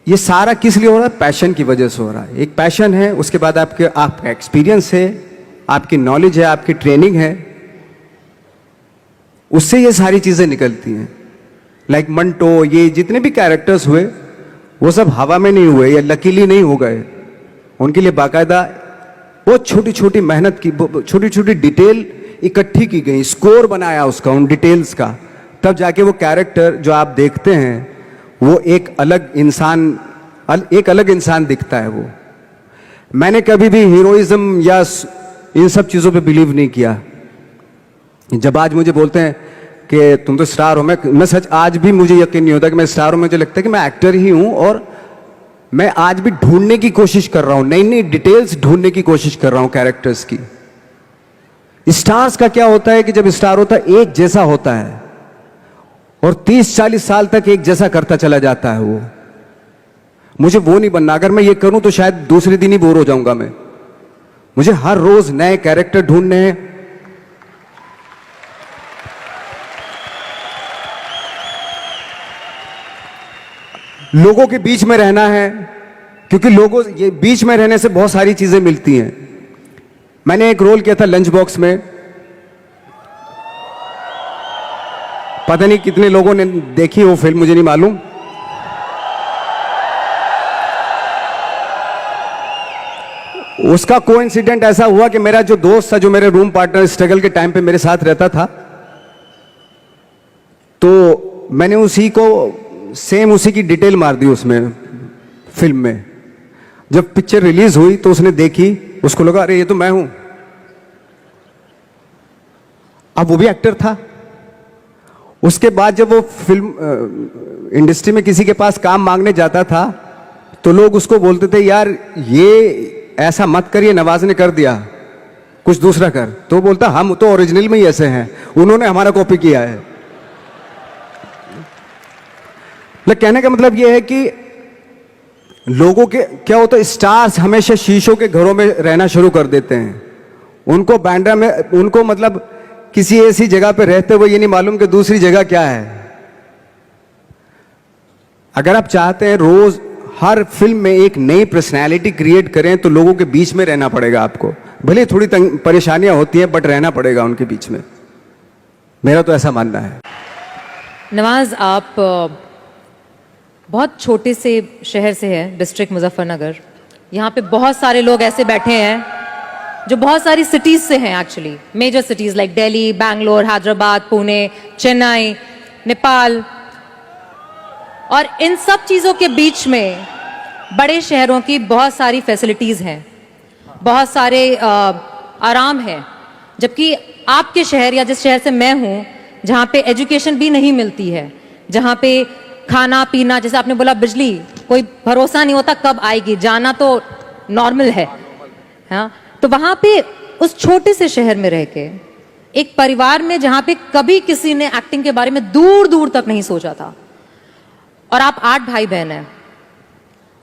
ये सारा किस लिए हो रहा है, पैशन की वजह से हो रहा है। एक पैशन है, उसके बाद आपका एक्सपीरियंस है, आपकी नॉलेज है, आपकी ट्रेनिंग है, उससे ये सारी चीजें निकलती हैं। लाइक मंटो, ये जितने भी कैरेक्टर्स हुए वो सब हवा में नहीं हुए या लकीली नहीं हो गए, उनके लिए बाकायदा वो छोटी छोटी मेहनत की, छोटी छोटी डिटेल इकट्ठी की गई, स्कोर बनाया उसका, उन डिटेल्स का, तब जाके वो कैरेक्टर जो आप देखते हैं वो एक अलग इंसान दिखता है। वो मैंने कभी भी हीरोइज्म या इन सब चीजों पे बिलीव नहीं किया। जब आज मुझे बोलते हैं कि तुम तो स्टार हो, मैं सच आज भी मुझे यकीन नहीं होता कि मैं स्टार हूं। मुझे लगता है कि मैं एक्टर ही हूं, और मैं आज भी ढूंढने की कोशिश कर रहा हूं, नई नई डिटेल्स ढूंढने की कोशिश कर रहा हूं कैरेक्टर्स की। स्टार्स का क्या होता है कि जब स्टार होता है एक जैसा होता है, और 30-40 साल तक एक जैसा करता चला जाता है। वो मुझे वो नहीं बनना। अगर मैं ये करूं तो शायद दूसरे दिन ही बोर हो जाऊंगा मैं। मुझे हर रोज नए कैरेक्टर ढूंढने हैं, लोगों के बीच में रहना है, क्योंकि लोगों ये बीच में रहने से बहुत सारी चीजें मिलती हैं। मैंने एक रोल किया था लंच बॉक्स में, पता नहीं कितने लोगों ने देखी वो फिल्म, मुझे नहीं मालूम। उसका कोइंसिडेंट ऐसा हुआ कि मेरा जो दोस्त था, जो मेरे रूम पार्टनर स्ट्रगल के टाइम पे मेरे साथ रहता था, तो मैंने उसी की डिटेल मार दी उसमें फिल्म में। जब पिक्चर रिलीज हुई तो उसने देखी, उसको लगा अरे ये तो मैं हूं। अब वो भी एक्टर था। उसके बाद जब वो फिल्म इंडस्ट्री में किसी के पास काम मांगने जाता था, तो लोग उसको बोलते थे यार ये ऐसा मत करिए, नवाज ने कर दिया, कुछ दूसरा कर। तो बोलता हम तो ओरिजिनल में ही ऐसे हैं, उन्होंने हमारा कॉपी किया है। कहने का मतलब यह है कि लोगों के क्या होता है, स्टार्स हमेशा शीशों के घरों में रहना शुरू कर देते हैं। उनको बांद्रा में, उनको मतलब किसी ऐसी जगह पे रहते हुए ये नहीं मालूम कि दूसरी जगह क्या है। अगर आप चाहते हैं रोज हर फिल्म में एक नई पर्सनैलिटी क्रिएट करें, तो लोगों के बीच में रहना पड़ेगा आपको। भले थोड़ी परेशानियां होती हैं, बट रहना पड़ेगा उनके बीच में। मेरा तो ऐसा मानना है। नवाज, आप बहुत छोटे से शहर से है, डिस्ट्रिक्ट मुजफ्फरनगर। यहाँ पे बहुत सारे लोग ऐसे बैठे हैं जो बहुत सारी सिटीज से हैं, actually major cities like Delhi, Bangalore, Hyderabad, Pune, Chennai, Nepal, और इन सब चीज़ों के बीच में बड़े शहरों की बहुत सारी फैसिलिटीज़ हैं, बहुत सारे आराम है। जबकि आपके शहर या जिस शहर से मैं हूँ, जहाँ पे एजुकेशन भी नहीं मिलती है, जहाँ पे खाना पीना, जैसे आपने बोला बिजली, कोई भरोसा नहीं होता कब आएगी, जाना तो नॉर्मल है। हाँ, तो वहाँ पे उस छोटे से शहर में रह के एक परिवार में जहां पे कभी किसी ने एक्टिंग के बारे में दूर दूर तक नहीं सोचा था, और आप 8 भाई बहन हैं,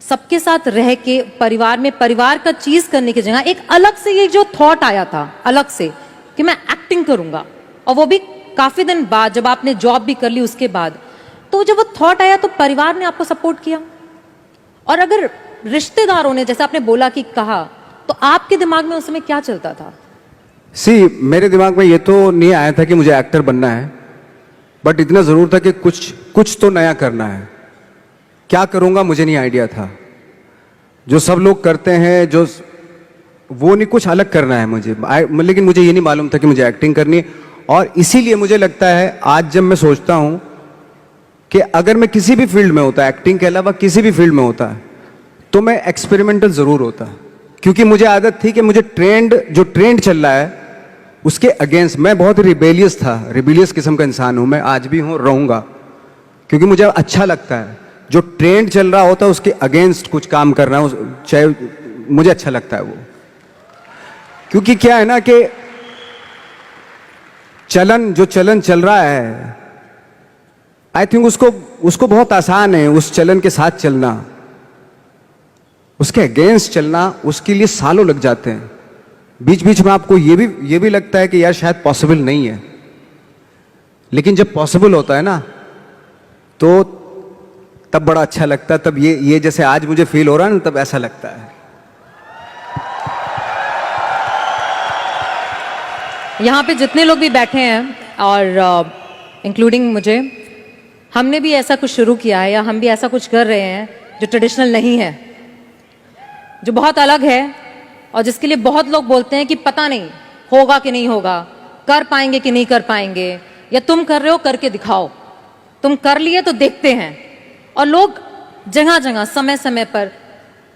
सबके साथ रह के परिवार में परिवार का चीज करने की जगह एक अलग से ये जो थॉट आया था अलग से कि मैं एक्टिंग करूंगा, और वो भी काफी दिन बाद जब आपने जॉब भी कर ली उसके बाद, तो जब वो थॉट आया तो परिवार ने आपको सपोर्ट किया। और अगर रिश्तेदारों ने, जैसे आपने बोला कि कहा, तो आपके दिमाग में उस समय क्या चलता था? मेरे दिमाग में ये तो नहीं आया था कि मुझे एक्टर बनना है, बट इतना जरूर था कि कुछ तो नया करना है। क्या करूंगा मुझे नहीं आइडिया था। जो सब लोग करते हैं जो वो नहीं, कुछ अलग करना है मुझे। लेकिन मुझे ये नहीं मालूम था कि मुझे एक्टिंग करनी है। और इसीलिए मुझे लगता है आज जब मैं सोचता हूं कि अगर मैं किसी भी फील्ड में होता, एक्टिंग के अलावा किसी भी फील्ड में होता, तो मैं एक्सपेरिमेंटल जरूर होता। क्योंकि मुझे आदत थी कि मुझे जो ट्रेंड चल रहा है उसके अगेंस्ट, मैं बहुत रिबेलियस था, रिबेलियस किस्म का इंसान हूं मैं, आज भी हूं, रहूंगा। क्योंकि मुझे अच्छा लगता है जो ट्रेंड चल रहा होता है उसके अगेंस्ट कुछ काम करना, चाहे मुझे अच्छा लगता है वो। क्योंकि क्या है ना कि जो चलन चल रहा है, आई थिंक उसको बहुत आसान है उस चलन के साथ चलना। उसके अगेंस्ट चलना, उसके लिए सालों लग जाते हैं। बीच बीच में आपको ये भी लगता है कि यार शायद पॉसिबल नहीं है, लेकिन जब पॉसिबल होता है ना तो तब बड़ा अच्छा लगता है। तब ये जैसे आज मुझे फील हो रहा है ना, तब ऐसा लगता है। यहाँ पे जितने लोग भी बैठे हैं और इंक्लूडिंग मुझे, हमने भी ऐसा कुछ शुरू किया है या हम भी ऐसा कुछ कर रहे हैं जो ट्रेडिशनल नहीं है, जो बहुत अलग है, और जिसके लिए बहुत लोग बोलते हैं कि पता नहीं होगा कि नहीं होगा, कर पाएंगे कि नहीं कर पाएंगे, या तुम कर रहे हो करके दिखाओ, तुम कर लिए तो देखते हैं। और लोग जगह जगह समय समय पर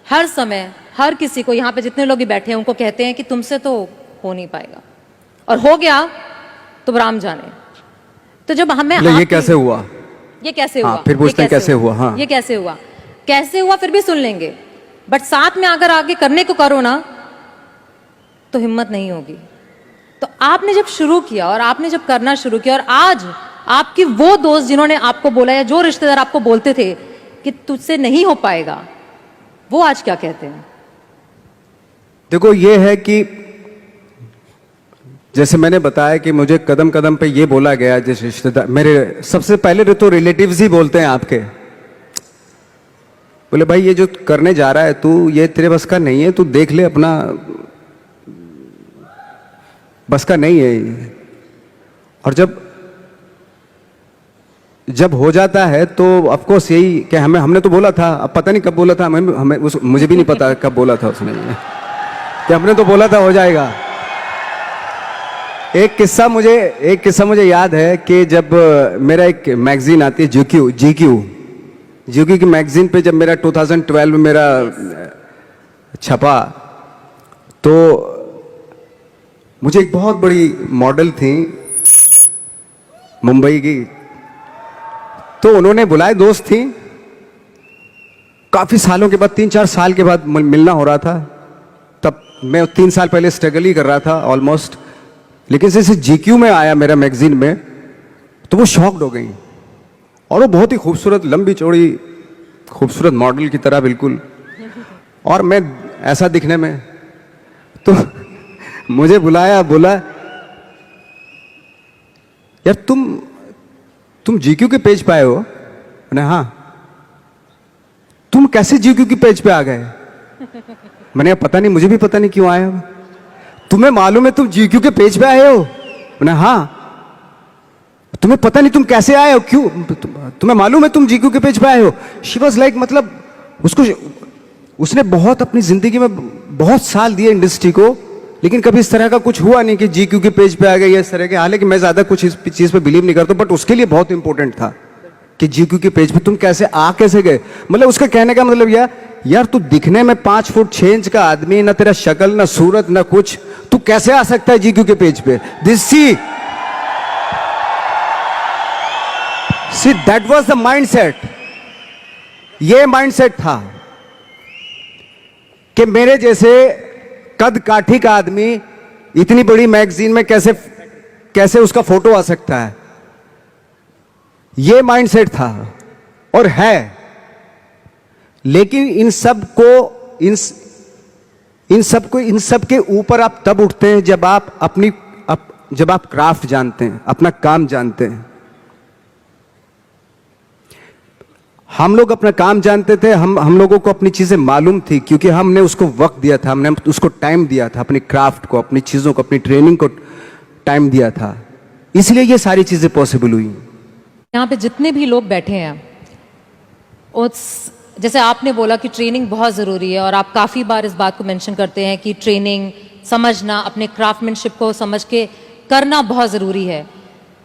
हर समय हर किसी को, यहाँ पे जितने लोग भी बैठे हैं उनको कहते हैं कि तुमसे तो हो नहीं पाएगा, और हो गया तो राम जाने। तो जब हमें ये कैसे हुआ, ये कैसे हुआ, फिर पूछते हैं कैसे हुआ, हाँ ये कैसे हुआ, फिर भी सुन लेंगे, बट साथ में अगर आगे करने को करो ना तो हिम्मत नहीं होगी। तो आपने जब शुरू किया और आपने जब करना शुरू किया, और आज आपकी वो दोस्त जिन्होंने आपको बोला या जो रिश्तेदार आपको बोलते थे कि तुझसे नहीं हो पाएगा, वो आज क्या कहते हैं? देखो ये है कि जैसे मैंने बताया कि मुझे कदम कदम पे ये बोला गया, जैसे रिश्तेदार मेरे सबसे पहले तो रिलेटिव्स ही बोलते हैं आपके, बोले भाई ये जो करने जा रहा है तू, ये तेरे बस का नहीं है, तू देख ले, अपना बस का नहीं है। और जब हो जाता है तो ऑफ कोर्स यही कि हमने तो बोला था, अब पता नहीं कब बोला था, मुझे भी नहीं पता कब बोला था उसने कि हमने तो बोला था हो जाएगा। एक किस्सा मुझे याद है कि जब मेरा एक मैगजीन आती है जीक्यू की मैगजीन पे जब मेरा 2012 में मेरा छपा, तो मुझे एक बहुत बड़ी मॉडल थी मुंबई की, तो उन्होंने बुलाए, दोस्त थी, काफी सालों के बाद, 3-4 साल के बाद मिलना हो रहा था। तब मैं 3 साल पहले स्ट्रगल ही कर रहा था ऑलमोस्ट, लेकिन जैसे जीक्यू में आया मेरा मैगजीन में, तो वो शॉक्ड हो गई। और वो बहुत ही खूबसूरत, लंबी चौड़ी खूबसूरत मॉडल की तरह बिल्कुल, और मैं ऐसा दिखने में, तो मुझे बोला यार तुम जीक्यू के पेज पे आए हो? मैंने हाँ। तुम कैसे जीक्यू के पेज पे आ गए? मैंने पता नहीं, मुझे भी पता नहीं क्यों आए हो। तुम्हें मालूम है तुम जीक्यू के पेज पे आए हो? मैंने हाँ। तुम्हें पता नहीं तुम कैसे आए हो, क्यों? तुम्हें मालूम है तुम जीक्यू के पेज पे आए हो? शी वाज लाइक, मतलब उसने बहुत अपनी जिंदगी में बहुत साल दिए इंडस्ट्री को, लेकिन कभी इस तरह का कुछ हुआ नहीं कि जीक्यू के पेज पे आ गए इस तरह के। हालांकि मैं ज्यादा कुछ इस चीज पे बिलीव नहीं करता, बट उसके लिए बहुत इंपॉर्टेंट था कि जीक्यू के पेज पे तुम कैसे गए। मतलब उसका कहने का मतलब यार तू दिखने में 5 फुट 6 इंच का आदमी, ना तेरा शक्ल, ना सूरत, ना कुछ, तू कैसे आ सकता है जीक्यू के पेज पे? See that was the mindset. ये माइंडसेट था कि मेरे जैसे कद काठी का आदमी इतनी बड़ी मैगजीन में कैसे कैसे उसका फोटो आ सकता है, ये माइंडसेट था और है। लेकिन इन सब के ऊपर आप तब उठते हैं जब जब आप क्राफ्ट जानते हैं, अपना काम जानते हैं। हम लोग अपना काम जानते थे, हम लोगों को अपनी चीजें मालूम थी, क्योंकि हमने उसको वक्त दिया था, हमने उसको टाइम दिया था, अपनी क्राफ्ट को, अपनी चीजों को, अपनी ट्रेनिंग को टाइम दिया था, इसलिए ये सारी चीजें पॉसिबल हुई। यहाँ पे जितने भी लोग बैठे हैं, जैसे आपने बोला कि ट्रेनिंग बहुत ज़रूरी है, और आप काफ़ी बार इस बात को मेंशन करते हैं कि ट्रेनिंग समझना, अपने क्राफ्टमैनशिप को समझ के करना बहुत ज़रूरी है।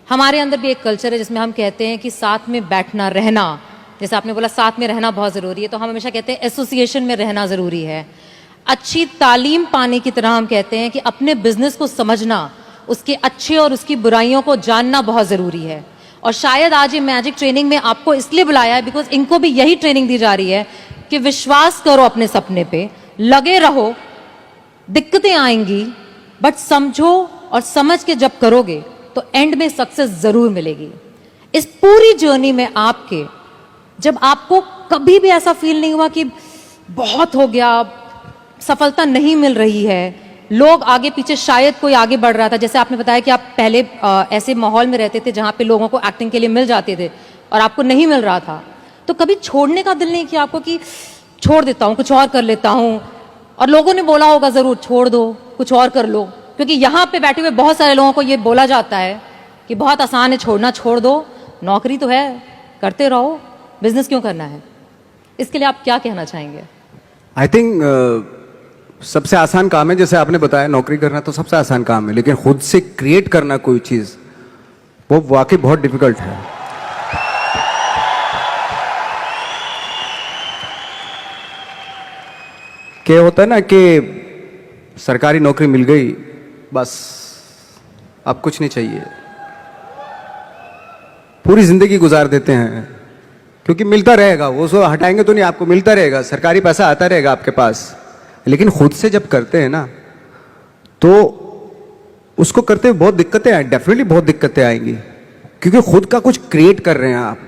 हमारे अंदर भी एक कल्चर है जिसमें हम कहते हैं कि साथ में बैठना, रहना, जैसे आपने बोला साथ में रहना बहुत ज़रूरी है, तो हम हमेशा कहते हैं एसोसिएशन में रहना ज़रूरी है। अच्छी तालीम पाने की तरह हम कहते हैं कि अपने बिजनेस को समझना, उसके अच्छे और उसकी बुराइयों को जानना बहुत ज़रूरी है। और शायद आज ये मैजिक ट्रेनिंग में आपको इसलिए बुलाया है बिकॉज इनको भी यही ट्रेनिंग दी जा रही है कि विश्वास करो अपने सपने पे, लगे रहो, दिक्कतें आएंगी, बट समझो और समझ के जब करोगे तो एंड में सक्सेस जरूर मिलेगी। इस पूरी जर्नी में आपके, जब आपको कभी भी ऐसा फील नहीं हुआ कि बहुत हो गया, सफलता नहीं मिल रही है, लोग आगे पीछे, शायद कोई आगे बढ़ रहा था, जैसे आपने बताया कि आप पहले ऐसे माहौल में रहते थे जहां पे लोगों को एक्टिंग के लिए मिल जाते थे और आपको नहीं मिल रहा था, तो कभी छोड़ने का दिल नहीं किया आपको कि छोड़ देता हूं, कुछ और कर लेता हूं? और लोगों ने बोला होगा जरूर, छोड़ दो, कुछ और कर लो, क्योंकि यहाँ पे बैठे हुए बहुत सारे लोगों को ये बोला जाता है कि बहुत आसान है छोड़ना, छोड़ दो, नौकरी तो है, करते रहो, बिजनेस क्यों करना है? इसके लिए आप क्या कहना चाहेंगे? आई थिंक सबसे आसान काम है, जैसे आपने बताया, नौकरी करना तो सबसे आसान काम है, लेकिन खुद से क्रिएट करना कोई चीज, वो वाकई बहुत डिफिकल्ट है। क्या होता है ना कि सरकारी नौकरी मिल गई, बस अब कुछ नहीं चाहिए, पूरी जिंदगी गुजार देते हैं, क्योंकि मिलता रहेगा, वो सो हटाएंगे तो नहीं, आपको मिलता रहेगा, सरकारी पैसा आता रहेगा आपके पास। लेकिन खुद से जब करते हैं ना, तो उसको करते हुए बहुत दिक्कतें आए, डेफिनेटली बहुत दिक्कतें आएंगी, क्योंकि खुद का कुछ क्रिएट कर रहे हैं आप,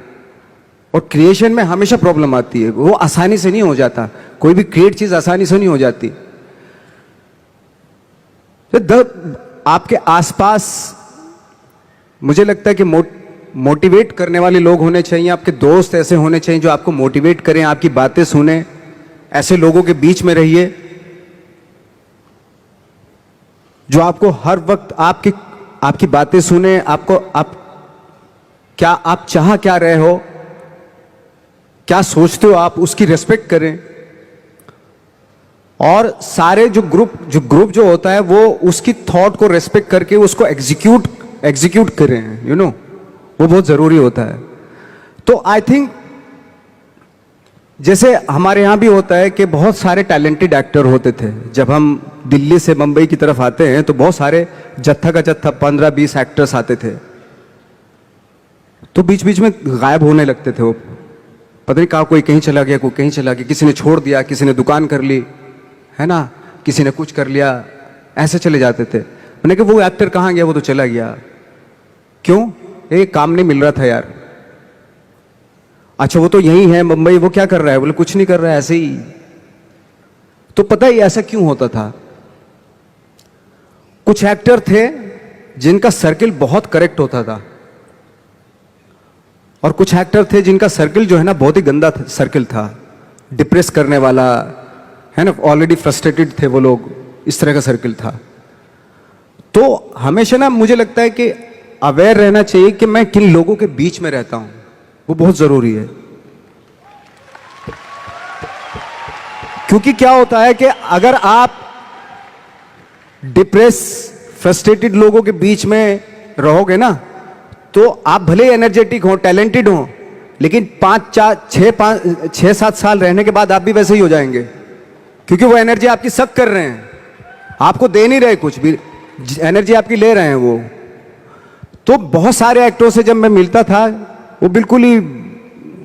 और क्रिएशन में हमेशा प्रॉब्लम आती है, वो आसानी से नहीं हो जाता, कोई भी क्रिएट चीज आसानी से नहीं हो जाती। तो आपके आसपास मुझे लगता है कि मोटिवेट करने वाले लोग होने चाहिए, आपके दोस्त ऐसे होने चाहिए जो आपको मोटिवेट करें, आपकी बातें सुने, ऐसे लोगों के बीच में रहिए जो आपको हर वक्त आपकी बातें सुने, आप चाह क्या रहे हो, क्या सोचते हो आप, उसकी रेस्पेक्ट करें। और सारे जो ग्रुप जो होता है, वो उसकी थॉट को रेस्पेक्ट करके उसको एग्जीक्यूट करें, वो बहुत जरूरी होता है। तो आई थिंक जैसे हमारे यहां भी होता है कि बहुत सारे टैलेंटेड एक्टर होते थे, जब हम दिल्ली से मुंबई की तरफ आते हैं तो बहुत सारे जत्था का जत्था 15-20 एक्टर्स आते थे, तो बीच बीच में गायब होने लगते थे वो, पता नहीं कहा, कोई कहीं चला गया, कोई कहीं चला गया, किसी ने छोड़ दिया, किसी ने दुकान कर ली, है ना, किसी ने कुछ कर लिया, ऐसे चले जाते थे। मैंने कहा वो एक्टर कहाँ गया, वो तो चला गया, क्यों? एक काम नहीं मिल रहा था यार। अच्छा वो तो यही है मुंबई, वो क्या कर रहा है? बोले कुछ नहीं कर रहा है, ऐसे ही। तो पता ही ऐसा क्यों होता था? कुछ एक्टर थे जिनका सर्किल बहुत करेक्ट होता था, और कुछ एक्टर थे जिनका सर्किल जो है ना बहुत ही गंदा सर्किल था, डिप्रेस करने वाला, है ना, ऑलरेडी फ्रस्ट्रेटेड थे वो लोग, इस तरह का सर्किल था। तो हमेशा ना मुझे लगता है कि अवेयर रहना चाहिए कि मैं किन लोगों के बीच में रहता हूं, वो बहुत जरूरी है। क्योंकि क्या होता है कि अगर आप डिप्रेस फ्रस्ट्रेटेड लोगों के बीच में रहोगे ना, तो आप भले एनर्जेटिक हो, टैलेंटेड हो, लेकिन 6-7 साल रहने के बाद आप भी वैसे ही हो जाएंगे, क्योंकि वो एनर्जी आपकी सक कर रहे हैं, आपको दे नहीं रहे, कुछ भी एनर्जी आपकी ले रहे हैं वो। तो बहुत सारे एक्टरों से जब मैं मिलता था, वो बिल्कुल ही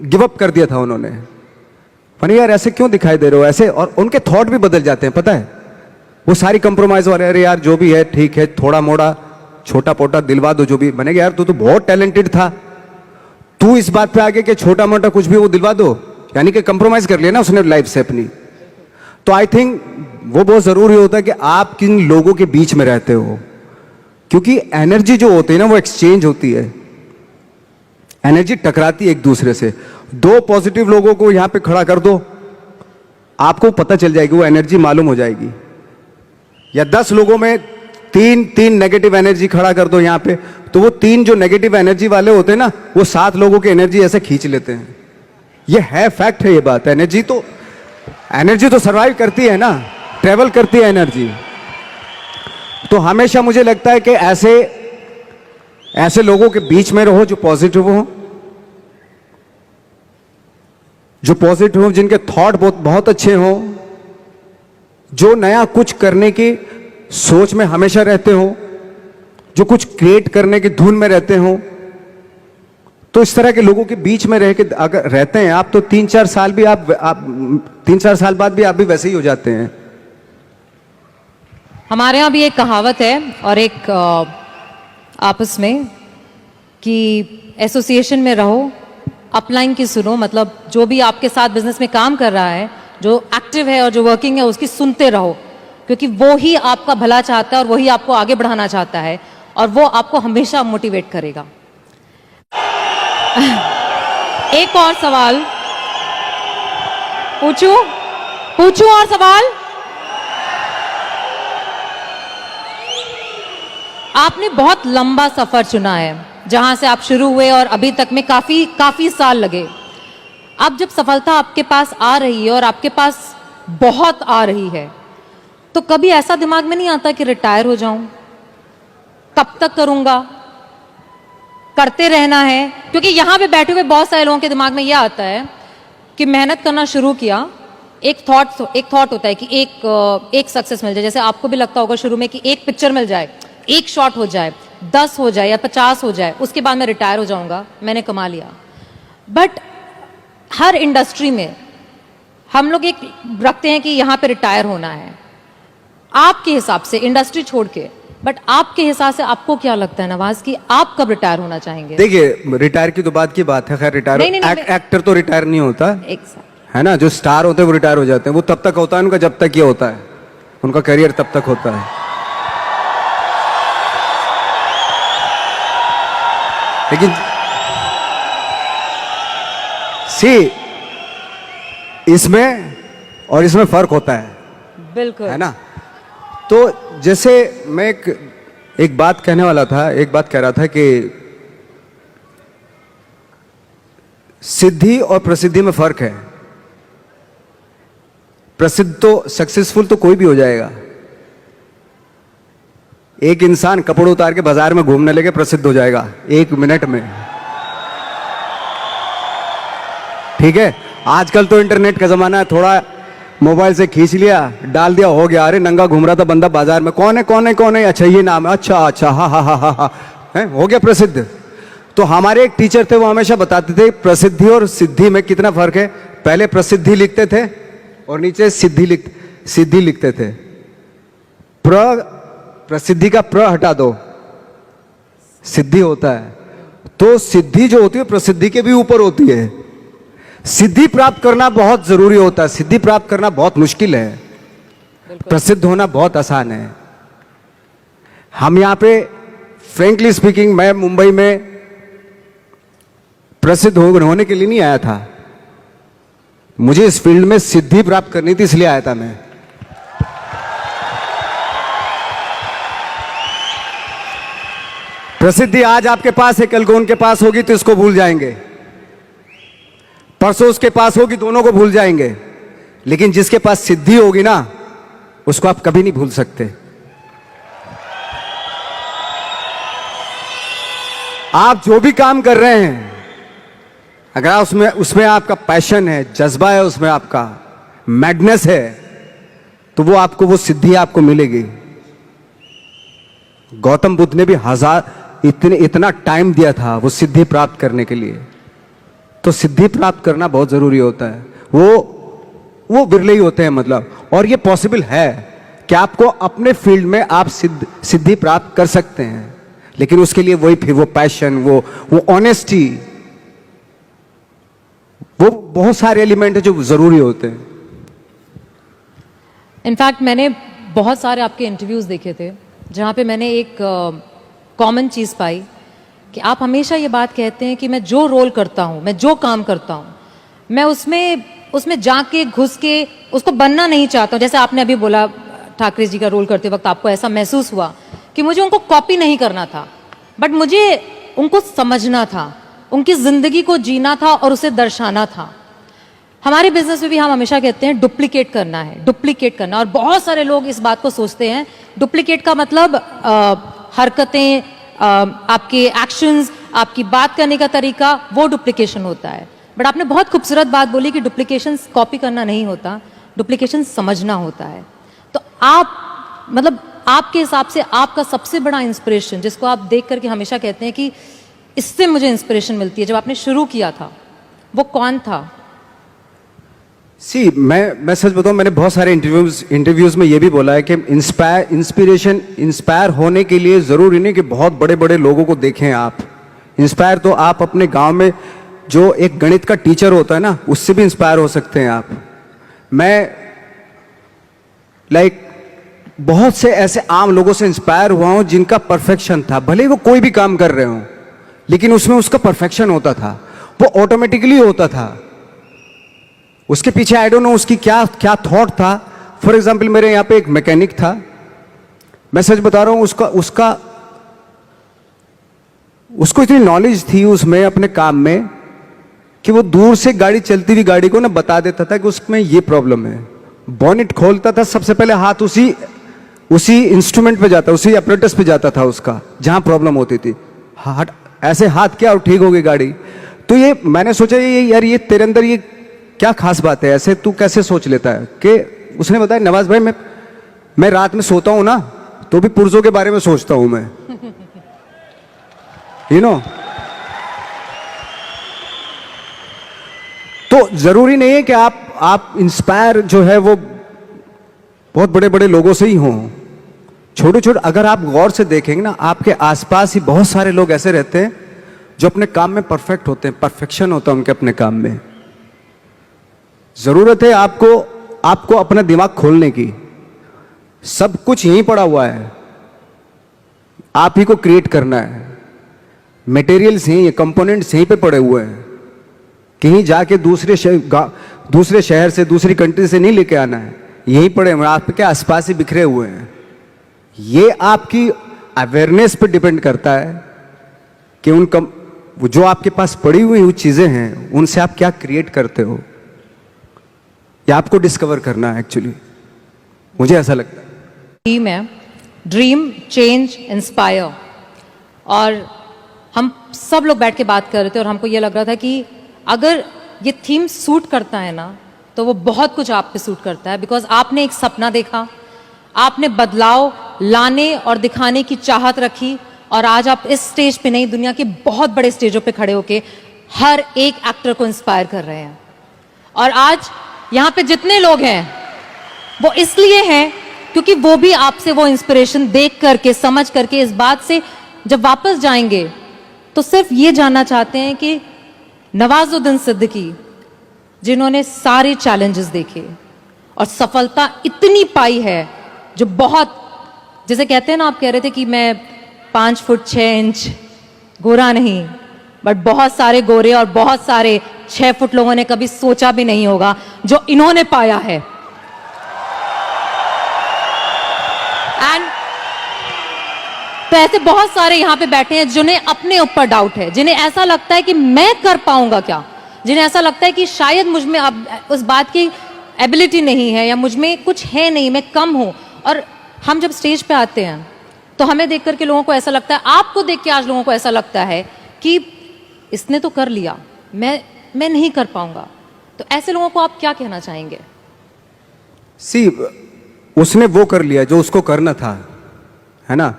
गिव अप कर दिया था उन्होंने, पर यार ऐसे क्यों दिखाई दे रहे हो ऐसे, और उनके थॉट भी बदल जाते हैं, पता है, वो सारी कंप्रोमाइज वाले, अरे यार जो भी है ठीक है, थोड़ा मोड़ा छोटा पोटा दिलवा दो जो भी बनेगा। यार तू तो बहुत टैलेंटेड था, तू इस बात पे आगे कि छोटा मोटा कुछ भी वो दिलवा दो, यानी कि कंप्रोमाइज कर लिया ना उसने लाइफ से अपनी। तो आई थिंक वो बहुत जरूरी होता है कि आप किन लोगों के बीच में रहते हो, क्योंकि एनर्जी जो होती है ना वो एक्सचेंज होती है, एनर्जी टकराती है एक दूसरे से। दो पॉजिटिव लोगों को यहां पे खड़ा कर दो, आपको पता चल जाएगी, वो एनर्जी मालूम हो जाएगी। या 10 लोगों में तीन नेगेटिव एनर्जी खड़ा कर दो यहां पे, तो वो 3 जो नेगेटिव एनर्जी वाले होते हैं ना, वो 7 लोगों की एनर्जी ऐसे खींच लेते हैं। ये है, फैक्ट है ये बात। एनर्जी तो सर्वाइव करती है ना, ट्रेवल करती है एनर्जी। तो हमेशा मुझे लगता है कि ऐसे लोगों के बीच में रहो जो पॉजिटिव हो, जिनके थॉट बहुत अच्छे हो, जो नया कुछ करने की सोच में हमेशा रहते हो, जो कुछ क्रिएट करने की धुन में रहते हो। तो इस तरह के लोगों के बीच में रह के अगर रहते हैं आप, तो 3-4 साल भी आप 3-4 साल बाद भी आप भी वैसे ही हो जाते हैं। हमारे यहाँ भी एक कहावत है और एक आपस में कि एसोसिएशन में रहो, अपलाइन की सुनो। मतलब जो भी आपके साथ बिजनेस में काम कर रहा है, जो एक्टिव है और जो वर्किंग है, उसकी सुनते रहो, क्योंकि वो ही आपका भला चाहता है और वही आपको आगे बढ़ाना चाहता है और वो आपको हमेशा मोटिवेट करेगा। एक और सवाल पूछूं और सवाल। आपने बहुत लंबा सफर चुना है, जहां से आप शुरू हुए और अभी तक में काफी साल लगे। अब जब सफलता आपके पास आ रही है और आपके पास बहुत आ रही है, तो कभी ऐसा दिमाग में नहीं आता कि रिटायर हो जाऊं, कब तक करूंगा, करते रहना है? क्योंकि यहां पे बैठे हुए बहुत सारे लोगों के दिमाग में यह आता है कि मेहनत करना शुरू किया, एक थॉट होता है कि एक सक्सेस मिल जाए। जैसे आपको भी लगता होगा शुरू में कि एक पिक्चर मिल जाए, एक शॉट हो जाए, 10 हो जाए या 50 हो जाए, उसके बाद मैं रिटायर हो जाऊंगा, मैंने कमा लिया। बट हर इंडस्ट्री में हम लोग एक रखते हैं कि यहां पे रिटायर होना है। आपके हिसाब से, इंडस्ट्री छोड़ के, बट आपके हिसाब से आपको क्या लगता है नवाज कि आप कब रिटायर होना चाहेंगे? देखिए, रिटायर की तो बात की बात है, खैर रिटायर एक्टर तो रिटायर नहीं होता है ना, जो स्टार होते हैं वो रिटायर हो जाते हैं। वो तब तक होता है उनका जब तक ये होता है, उनका करियर तब तक होता है। लेकिन इसमें और इसमें फर्क होता है, बिल्कुल, है ना। तो जैसे मैं एक बात कहने वाला था, एक बात कह रहा था कि सिद्धि और प्रसिद्धि में फर्क है। प्रसिद्ध तो, सक्सेसफुल तो कोई भी हो जाएगा। एक इंसान कपड़े उतार के बाजार में घूमने लगे, प्रसिद्ध हो जाएगा 1 मिनट में। ठीक है, आजकल तो इंटरनेट का जमाना है, थोड़ा मोबाइल से खींच लिया, डाल दिया, हो गया। अरे नंगा घूम रहा था बंदा बाजार में, कौन है, अच्छा ये नाम है, अच्छा हा, हो गया प्रसिद्ध। तो हमारे एक टीचर थे, वो हमेशा बताते थे प्रसिद्धि और सिद्धि में कितना फर्क है। पहले प्रसिद्धि लिखते थे और नीचे सिद्धि लिखते थे। प्रसिद्धि का प्र हटा दो, सिद्धि होता है। तो सिद्धि जो होती है प्रसिद्धि के भी ऊपर होती है। सिद्धि प्राप्त करना बहुत जरूरी होता है, सिद्धि प्राप्त करना बहुत मुश्किल है, प्रसिद्ध होना बहुत आसान है। हम यहां पे फ्रेंकली स्पीकिंग, मैं मुंबई में प्रसिद्ध होने के लिए नहीं आया था, मुझे इस फील्ड में सिद्धि प्राप्त करनी थी, इसलिए आया था मैं। प्रसिद्धि आज आपके पास है, कल को उनके पास होगी तो इसको भूल जाएंगे, परसों उसके पास होगी, दोनों को भूल जाएंगे। लेकिन जिसके पास सिद्धि होगी ना, उसको आप कभी नहीं भूल सकते। आप जो भी काम कर रहे हैं, अगर उसमें आपका पैशन है, जज्बा है, उसमें आपका मैडनेस है, तो वो सिद्धि आपको मिलेगी। गौतम बुद्ध ने भी इतना टाइम दिया था वो सिद्धि प्राप्त करने के लिए। तो सिद्धि प्राप्त करना बहुत जरूरी होता है। वो बिरले ही होते हैं, मतलब। और ये पॉसिबल है कि आपको अपने फील्ड में आप सिद्धि प्राप्त कर सकते हैं। लेकिन उसके लिए वही फिर वो पैशन, वो ऑनेस्टी, वो बहुत सारे एलिमेंट है जो जरूरी होते हैं। इनफैक्ट मैंने बहुत सारे आपके इंटरव्यूज देखे थे जहाँ पे मैंने एक कॉमन चीज़ पाई कि आप हमेशा ये बात कहते हैं कि मैं जो रोल करता हूँ, मैं जो काम करता हूँ, मैं उसमें जाके घुस के उसको बनना नहीं चाहता हूँ। जैसे आपने अभी बोला ठाकरे जी का रोल करते वक्त आपको ऐसा महसूस हुआ कि मुझे उनको कॉपी नहीं करना था, बट मुझे उनको समझना था, उनकी जिंदगी को जीना था और उसे दर्शाना था। हमारे बिजनेस में भी हम हमेशा कहते हैं डुप्लीकेट करना है, डुप्लीकेट करना, और बहुत सारे लोग इस बात को सोचते हैं। डुप्लीकेट का मतलब हरकतें, आपके एक्शंस, आपकी बात करने का तरीका, वो डुप्लीकेशन होता है। बट आपने बहुत खूबसूरत बात बोली कि डुप्लीकेशन कॉपी करना नहीं होता, डुप्लीकेशन समझना होता है। तो आप मतलब आपके हिसाब से आपका सबसे बड़ा इंस्पिरेशन, जिसको आप देख करके हमेशा कहते हैं कि इससे मुझे इंस्पिरेशन मिलती है, जब आपने शुरू किया था, वो कौन था? मैं सच बताऊं, मैंने बहुत सारे इंटरव्यूज में ये भी बोला है कि इंस्पायर होने के लिए जरूरी नहीं कि बहुत बड़े बड़े लोगों को देखें आप। इंस्पायर तो आप अपने गांव में जो एक गणित का टीचर होता है ना, उससे भी इंस्पायर हो सकते हैं आप। मैं बहुत से ऐसे आम लोगों से इंस्पायर हुआ हूं जिनका परफेक्शन था, भले ही वो कोई भी काम कर रहे हो, लेकिन उसमें उसका परफेक्शन होता था, वो ऑटोमेटिकली होता था। उसके पीछे आई डोंट नो उसकी क्या क्या थॉट था। फॉर एग्जाम्पल, मेरे यहाँ पे एक मैकेनिक था, मैं सच बता रहा हूं, उसको इतनी नॉलेज थी उसमें अपने काम में कि वो दूर से गाड़ी चलती हुई गाड़ी को ना बता देता था कि उसमें ये प्रॉब्लम है। बॉनेट खोलता था, सबसे पहले हाथ उसी इंस्ट्रूमेंट पे जाता, उसी अपरेटस पे जाता था उसका, जहां प्रॉब्लम होती थी। ऐसे हाथ किया और ठीक हो गई गाड़ी। तो ये मैंने सोचा यार ये तेरे अंदर ये क्या खास बात है, ऐसे तू कैसे सोच लेता है? कि उसने बताया, नवाज भाई मैं रात में सोता हूं ना तो भी पुर्जों के बारे में सोचता हूं मैं, यू नो। तो जरूरी नहीं है कि आप इंस्पायर जो है वो बहुत बड़े बड़े लोगों से ही हों। छोटे छोटे, अगर आप गौर से देखेंगे ना, आपके आसपास ही बहुत सारे लोग ऐसे रहते हैं जो अपने काम में परफेक्ट होते हैं, परफेक्शन होता है उनके अपने काम में। जरूरत है आपको अपना दिमाग खोलने की। सब कुछ यहीं पड़ा हुआ है, आप ही को क्रिएट करना है। मटेरियल्स यहीं है, कंपोनेंट्स यहीं पे पड़े हुए हैं। कहीं जाके दूसरे शहर से, दूसरी कंट्री से नहीं लेके आना है, यहीं पड़े हुए, आपके आसपास ही बिखरे हुए हैं। ये आपकी अवेयरनेस पे डिपेंड करता है कि जो आपके पास पड़ी हुई वो चीजें हैं, उनसे आप क्या क्रिएट करते हो, या आपको डिस्कवर करना है। एक्चुअली मुझे ऐसा लगता है। टीम है ड्रीम, चेंज, इंस्पायर, और हम सब लोग बैठ के बात कर रहे थे और हमको ये लग रहा था कि अगर ये थीम सूट करता है ना, तो वो बहुत कुछ आप पे सूट करता है। बिकॉज आपने एक सपना देखा, आपने बदलाव लाने और दिखाने की चाहत रखी, और आज आप इस स्टेज पे नहीं, दुनिया के बहुत बड़े स्टेजों पे खड़े होके हर एक एक्टर को इंस्पायर कर रहे हैं। और आज यहाँ पे जितने लोग हैं वो इसलिए हैं क्योंकि वो भी आपसे वो इंस्पिरेशन देख करके, समझ करके, इस बात से जब वापस जाएंगे तो सिर्फ ये जानना चाहते हैं कि नवाजुद्दीन सिद्दीकी, जिन्होंने सारे चैलेंजेस देखे और सफलता इतनी पाई है, जो बहुत, जैसे कहते हैं ना, आप कह रहे थे कि मैं 5 फुट 6 इंच गोरा नहीं, बट बहुत सारे गोरे और बहुत सारे 6 फुट लोगों ने कभी सोचा भी नहीं होगा जो इन्होंने पाया है। एंड तो ऐसे बहुत सारे यहां पे बैठे हैं जिन्हें अपने ऊपर डाउट है, जिन्हें ऐसा लगता है कि मैं कर पाऊंगा क्या, जिन्हें ऐसा लगता है कि शायद मुझ में अब उस बात की एबिलिटी नहीं है, या मुझ में कुछ है नहीं, मैं कम हूं। और हम जब स्टेज पे आते हैं तो हमें देख करके लोगों को ऐसा लगता है, आपको देख के आज लोगों को ऐसा लगता है कि इसने तो कर लिया, मैं नहीं कर पाऊंगा। तो ऐसे लोगों को आप क्या कहना चाहेंगे? उसने वो कर लिया जो उसको करना था, है ना।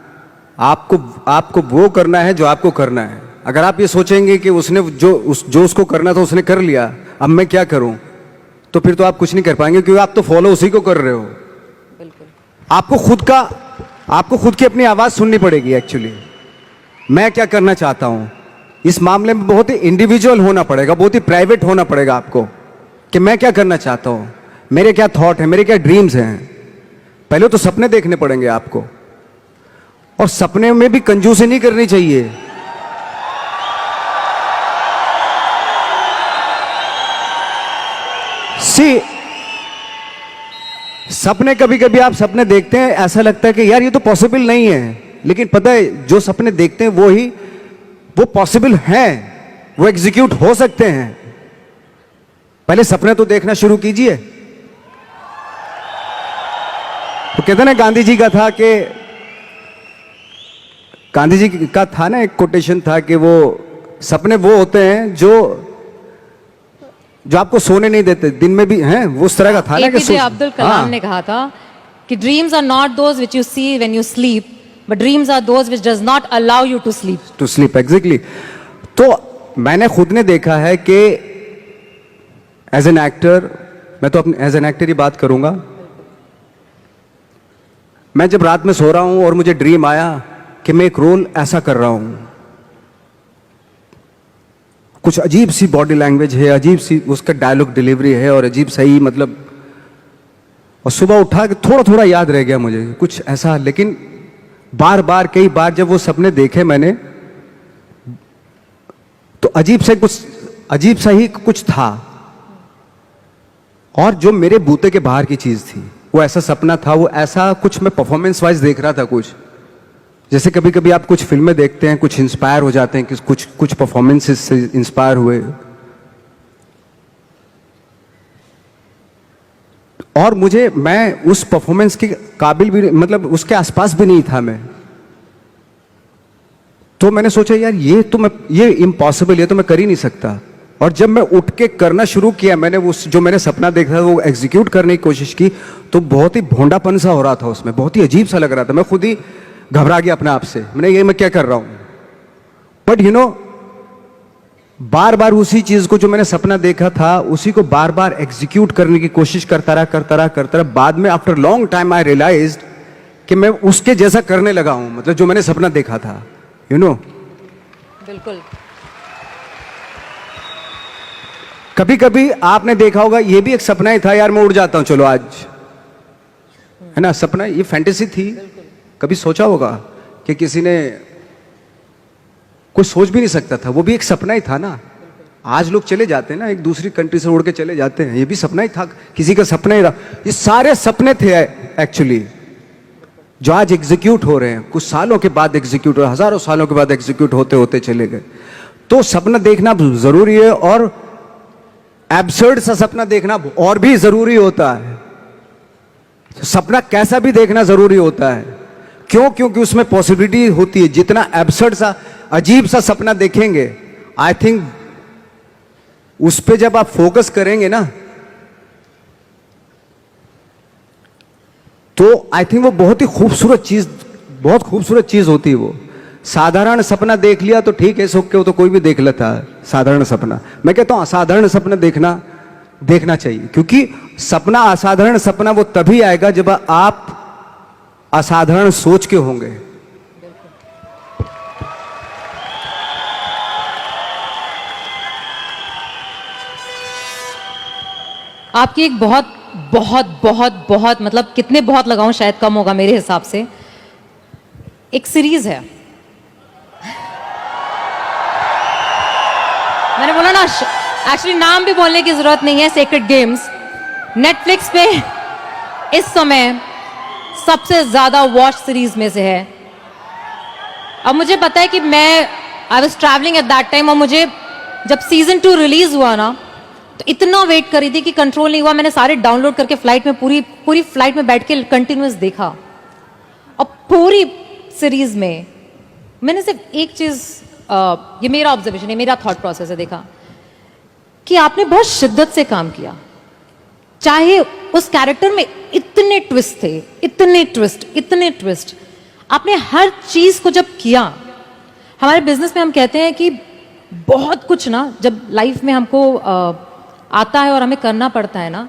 आपको वो करना है जो आपको करना है। अगर आप ये सोचेंगे कि उसने जो उसको करना था उसने कर लिया, अब मैं क्या करूं, तो फिर तो आप कुछ नहीं कर पाएंगे, क्योंकि आप तो फॉलो उसी को कर रहे हो। बिल्कुल। आपको खुद की अपनी आवाज सुननी पड़ेगी एक्चुअली। मैं क्या करना चाहता हूं, इस मामले में बहुत ही इंडिविजुअल होना पड़ेगा, बहुत ही प्राइवेट होना पड़ेगा आपको कि मैं क्या करना चाहता हूं, मेरे क्या थॉट है, मेरे क्या ड्रीम्स हैं। पहले तो सपने देखने पड़ेंगे आपको, और सपने में भी कंजूसी नहीं करनी चाहिए। सी, सपने कभी कभी आप सपने देखते हैं, ऐसा लगता है कि यार ये तो पॉसिबल नहीं है, लेकिन पता है जो सपने देखते हैं वो पॉसिबल हैं, वो एग्जीक्यूट हो सकते हैं। पहले सपने तो देखना शुरू कीजिए। तो कहते ना, गांधी जी का था कि गांधी जी का था ना, एक कोटेशन था कि वो सपने वो होते हैं जो आपको सोने नहीं देते, दिन में भी हैं, वो उस तरह का था ना कि एपीजे अब्दुल कलाम ने कहा था कि dreams are not those which you see when you sleep, but dreams are those which does not allow you to sleep. Exactly. तो मैंने खुद ने देखा है कि एज एन एक्टर, मैं तो अपने एज एन एक्टर ही बात करूंगा, मैं जब रात में सो रहा हूं और मुझे ड्रीम आया कि मैं एक रोल ऐसा कर रहा हूं, कुछ अजीब सी बॉडी लैंग्वेज है, अजीब सी उसका डायलॉग डिलीवरी है, और अजीब सही मतलब, और सुबह उठा के थोड़ा थोड़ा याद रह गया मुझे कुछ ऐसा। लेकिन बार बार कई बार जब वो सपने देखे मैंने, तो अजीब सा ही कुछ था, और जो मेरे बूते के बाहर की चीज थी, वो ऐसा सपना था, वो ऐसा कुछ मैं परफॉर्मेंस वाइज देख रहा था। कुछ जैसे कभी कभी आप कुछ फिल्में देखते हैं, कुछ इंस्पायर हो जाते हैं, कि कुछ परफॉर्मेंसेस से इंस्पायर हुए, और मैं उस परफॉर्मेंस के काबिल भी, मतलब उसके आसपास भी नहीं था मैं। तो मैंने सोचा यार ये इम्पॉसिबल, ये तो मैं कर ही नहीं सकता। और जब मैं उठ के करना शुरू किया, मैंने जो मैंने सपना देखा था वो एग्जीक्यूट करने की कोशिश की, तो बहुत ही भोंडापन सा हो रहा था उसमें, बहुत ही अजीब सा लग रहा था। मैं खुद ही घबरा गया अपने आप से, मैं क्या कर रहा हूं। बट यू नो, बार बार उसी चीज को, जो मैंने सपना देखा था, उसी को बार बार एग्जीक्यूट करने की कोशिश करता रहा। बाद में after long time I realised कि मैं उसके जैसा करने लगा हूं, मतलब जो मैंने सपना देखा था, यू नो। बिल्कुल। कभी कभी आपने देखा होगा, ये भी एक सपना ही था, यार मैं उड़ जाता हूं चलो आज, है ना, सपना, ये फैंटेसी थी। कभी सोचा होगा कि किसी ने, कोई सोच भी नहीं सकता था, वो भी एक सपना ही था ना। आज लोग चले जाते हैं ना, एक दूसरी कंट्री से उड़ के चले जाते हैं, ये भी सपना ही था, किसी का सपना ही था। ये सारे सपने थे एक्चुअली, जो आज एग्जीक्यूट हो रहे हैं, कुछ सालों के बाद एग्जीक्यूट हो, हजारों सालों के बाद एग्जीक्यूट होते होते चले गए। तो सपना देखना जरूरी है, और एब्सर्ड सा सपना देखना और भी जरूरी होता है। सपना कैसा भी देखना जरूरी होता है। क्यों? क्योंकि उसमें पॉसिबिलिटी होती है। जितना एब्सर्ड सा, अजीब सा सपना देखेंगे, आई थिंक उस पे जब आप फोकस करेंगे ना, तो आई थिंक वो बहुत ही खूबसूरत चीज होती है। वो साधारण सपना देख लिया तो ठीक है, सो के वो तो कोई भी देख लेता है साधारण सपना। मैं कहता हूं असाधारण सपना देखना चाहिए, क्योंकि सपना, असाधारण सपना वो तभी आएगा जब आप असाधारण सोच के होंगे। आपकी एक बहुत बहुत बहुत बहुत, मतलब कितने बहुत लगाऊं शायद कम होगा मेरे हिसाब से, एक सीरीज है, मैंने बोला ना, एक्चुअली नाम भी बोलने की जरूरत नहीं है, सेक्रेड गेम्स। नेटफ्लिक्स पे इस समय सबसे ज्यादा वॉच सीरीज में से है। अब मुझे पता है कि I was travelling at that time, और मुझे जब सीजन 2 रिलीज हुआ ना, तो इतना वेट करी थी कि कंट्रोल नहीं हुआ। मैंने सारे डाउनलोड करके फ्लाइट में, पूरी फ्लाइट में बैठ के कंटिन्यूअस देखा। और पूरी सीरीज में मैंने सिर्फ एक चीज, ये मेरा ऑब्जर्वेशन है, मेरा थॉट प्रोसेस है, देखा कि आपने बहुत शिद्दत से काम किया। चाहे उस कैरेक्टर में इतने ट्विस्ट थे, इतने ट्विस्ट, आपने हर चीज को जब किया। हमारे बिजनेस में हम कहते हैं कि बहुत कुछ ना, जब लाइफ में हमको आता है और हमें करना पड़ता है ना,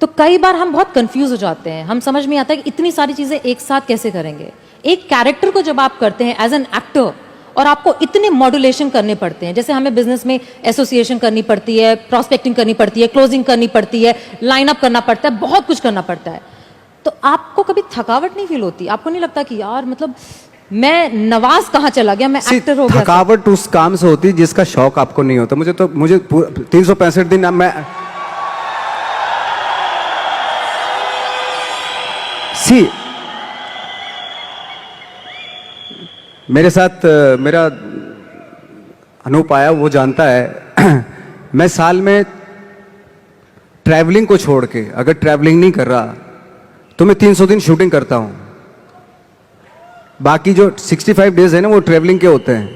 तो कई बार हम बहुत कंफ्यूज हो जाते हैं। हम समझ में आता है कि इतनी सारी चीजें एक साथ कैसे करेंगे। एक कैरेक्टर को जब आप करते हैं एज एन एक्टर, और आपको इतने मॉड्यूलेशन करने पड़ते हैं, जैसे हमें बिजनेस में एसोसिएशन करनी पड़ती है, प्रॉस्पेक्टिंग करनी पड़ती है, क्लोजिंग करनी पड़ती है, लाइन अप करना पड़ता है, बहुत कुछ करना पड़ता है। तो आपको कभी थकावट नहीं फील होती? आपको नहीं लगता कि यार मतलब मैं नवाज कहाँ चला गया, मैं एक्टर हो गया? थकावट उस काम से होती है जिसका शौक आपको नहीं होता। मुझे 365 दिन मैं सी मेरे साथ मेरा अनूप आया, वो जानता है मैं साल में ट्रैवलिंग को छोड़ के, अगर ट्रैवलिंग नहीं कर रहा तो मैं 300 दिन शूटिंग करता हूं। बाकी जो 65 डेज है ना वो ट्रैवलिंग के होते हैं।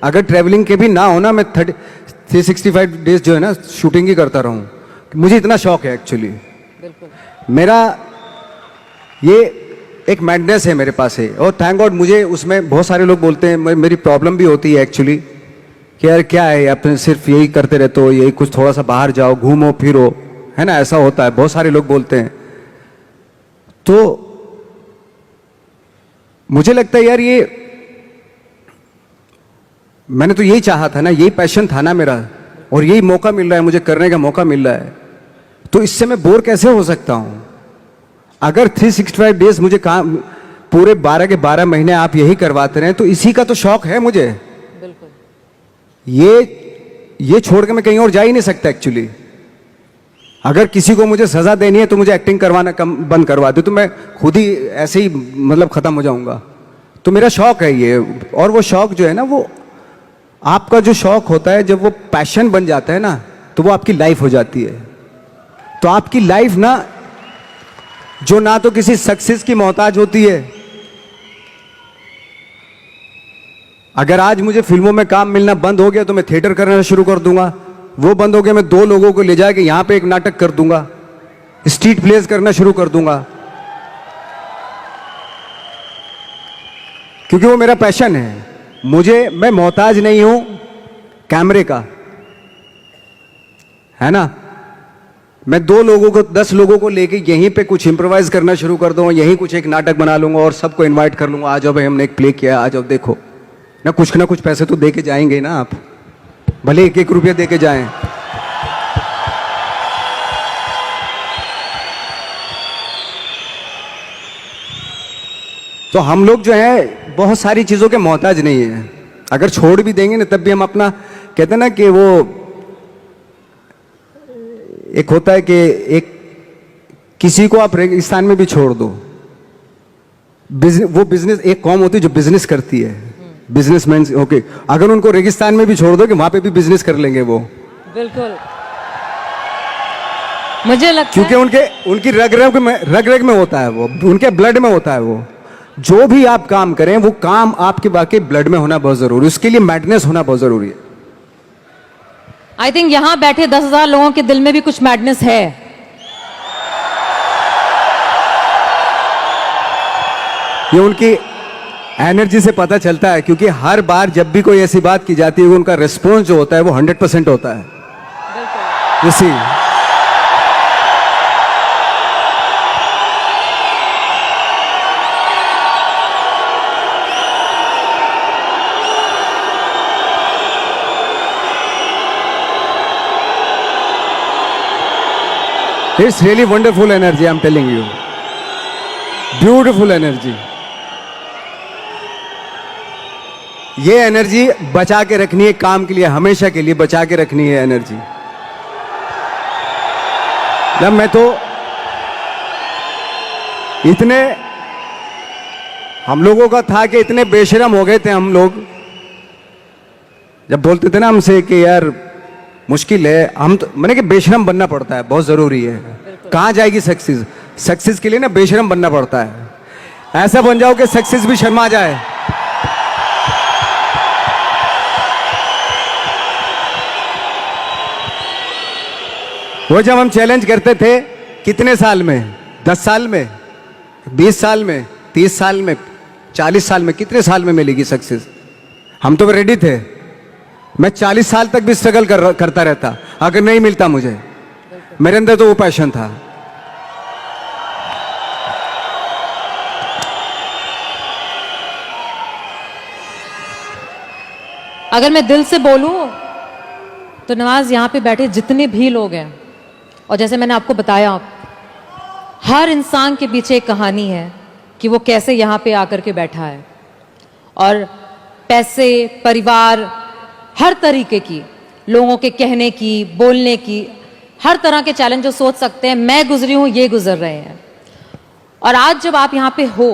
अगर ट्रैवलिंग के भी ना होना, मैं 365 डेज जो है ना शूटिंग ही करता रहूं। मुझे इतना शौक है एक्चुअली। बिल्कुल। मेरा ये एक मैडनेस है मेरे पास है, और थैंक गॉड मुझे उसमें बहुत सारे लोग बोलते हैं, मेरी प्रॉब्लम भी होती है एक्चुअली कि यार क्या है, आप सिर्फ यही करते रहते हो, यही कुछ थोड़ा सा बाहर जाओ, घूमो फिरो, है ना, ऐसा होता है, बहुत सारे लोग बोलते हैं। तो मुझे लगता है यार ये मैंने तो यही चाहा था ना, यही पैशन था ना मेरा, और यही मौका मिल रहा है मुझे, करने का मौका मिल रहा है, तो इससे मैं बोर कैसे हो सकता हूं? अगर 365 डेज मुझे काम, पूरे 12 के 12 महीने आप यही करवाते रहे, तो इसी का तो शौक है मुझे। बिल्कुल। ये छोड़ के मैं कहीं और जा ही नहीं सकता एक्चुअली। अगर किसी को मुझे सजा देनी है तो मुझे एक्टिंग करवाना बंद करवा दे, तो मैं खुद ही ऐसे ही मतलब खत्म हो जाऊंगा। तो मेरा शौक है ये, और वो शौक जो है ना, वो आपका जो शौक होता है, जब वो पैशन बन जाता है ना, तो वो आपकी लाइफ हो जाती है। तो आपकी लाइफ ना, जो ना तो किसी सक्सेस की मोहताज होती है। अगर आज मुझे फिल्मों में काम मिलना बंद हो गया तो मैं थिएटर करना शुरू कर दूंगा। वो बंद हो गया, मैं 2 लोगों को ले जाके यहां पे एक नाटक कर दूंगा, स्ट्रीट प्लेस करना शुरू कर दूंगा, क्योंकि वो मेरा पैशन है। मैं मोहताज नहीं हूं कैमरे का, है ना। मैं 2 लोगों को, 10 लोगों को लेके यहीं पे कुछ इंप्रोवाइज करना शुरू कर दूंगा, यहीं कुछ एक नाटक बना लूंगा और सबको इनवाइट कर लूंगा, आ जाओ भाई हमने एक प्ले किया, आ जाओ देखो ना कुछ पैसे तो दे के जाएंगे ना आप, भले 1-1 रुपया दे के जाएं। तो हम लोग जो है बहुत सारी चीजों के मोहताज नहीं है। अगर छोड़ भी देंगे ना तब भी हम अपना, कहते हैं ना कि वो एक होता है कि एक किसी को आप रेगिस्तान में भी छोड़ दो, वो बिजनेस, एक कौम होती है जो बिजनेस करती है, बिजनेसमैन, ओके, अगर उनको रेगिस्तान में भी छोड़ दो कि वहां पे भी बिजनेस कर लेंगे वो। बिल्कुल। मुझे लगता क्योंकि उनकी रग रग में होता है वो, उनके ब्लड में होता है वो। जो भी आप काम करें, वो काम आपके बाकी ब्लड में होना बहुत जरूरी है, उसके लिए मैडनेस होना बहुत जरूरी है। आई थिंक यहां बैठे 10,000 लोगों के दिल में भी कुछ मैडनेस है। ये उनकी एनर्जी से पता चलता है, क्योंकि हर बार जब भी कोई ऐसी बात की जाती है, उनका रिस्पॉन्स जो होता है वो 100% होता है। इसी It's really wonderful energy, I'm telling you. Beautiful energy. ये एनर्जी बचा के रखनी है काम के लिए, हमेशा के लिए बचा के रखनी है एनर्जी। जब मैं तो इतने, हम लोगों का था कि इतने बेशरम हो गए थे हम लोग, जब बोलते थे ना हमसे कि यार मुश्किल है, हम तो मैंने कि बेशरम बनना पड़ता है, बहुत जरूरी है। कहाँ जाएगी सक्सेस? सक्सेस के लिए ना बेशरम बनना पड़ता है। ऐसा बन जाओ कि सक्सेस भी शर्मा जाए। वो जब हम चैलेंज करते थे, कितने साल में, 10 साल में, 20 साल में, 30 साल में, 40 साल में, कितने साल में मिलेगी सक्सेस? हम तो रेडी थे। मैं 40 साल तक भी स्ट्रगल करता रहता अगर नहीं मिलता मुझे। मेरे अंदर तो वो पैशन था। अगर मैं दिल से बोलूं तो नवाज, यहाँ पे बैठे जितने भी लोग हैं, और जैसे मैंने आपको बताया, हर इंसान के पीछे एक कहानी है कि वो कैसे यहाँ पे आकर के बैठा है। और पैसे, परिवार, हर तरीके की, लोगों के कहने की, बोलने की, हर तरह के चैलेंज जो सोच सकते हैं, मैं गुजरी हूं, ये गुजर रहे हैं। और आज जब आप यहाँ पे हो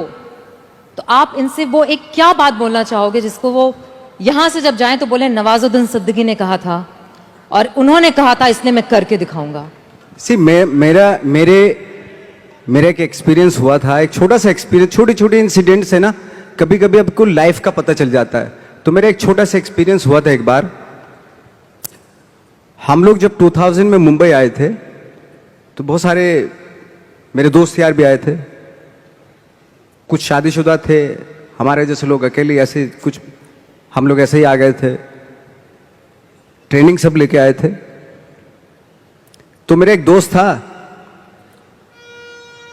तो आप इनसे वो एक क्या बात बोलना चाहोगे जिसको वो यहाँ से जब जाएं तो बोले नवाजुद्दीन सिद्दीकी ने कहा था और उन्होंने कहा था, इसलिए मैं करके दिखाऊंगा। मेरा एक एक्सपीरियंस हुआ था, एक छोटा सा एक्सपीरियंस, छोटी छोटी इंसिडेंट्स है ना, कभी कभी आपको लाइफ का पता चल जाता है। तो मेरा एक छोटा सा एक्सपीरियंस हुआ था। एक बार हम लोग जब 2000 में मुंबई आए थे तो बहुत सारे मेरे दोस्त यार भी आए थे, कुछ शादीशुदा थे, हमारे जैसे लोग अकेले, ऐसे कुछ हम लोग ऐसे ही आ गए थे, ट्रेनिंग सब लेके आए थे। तो मेरा एक दोस्त था,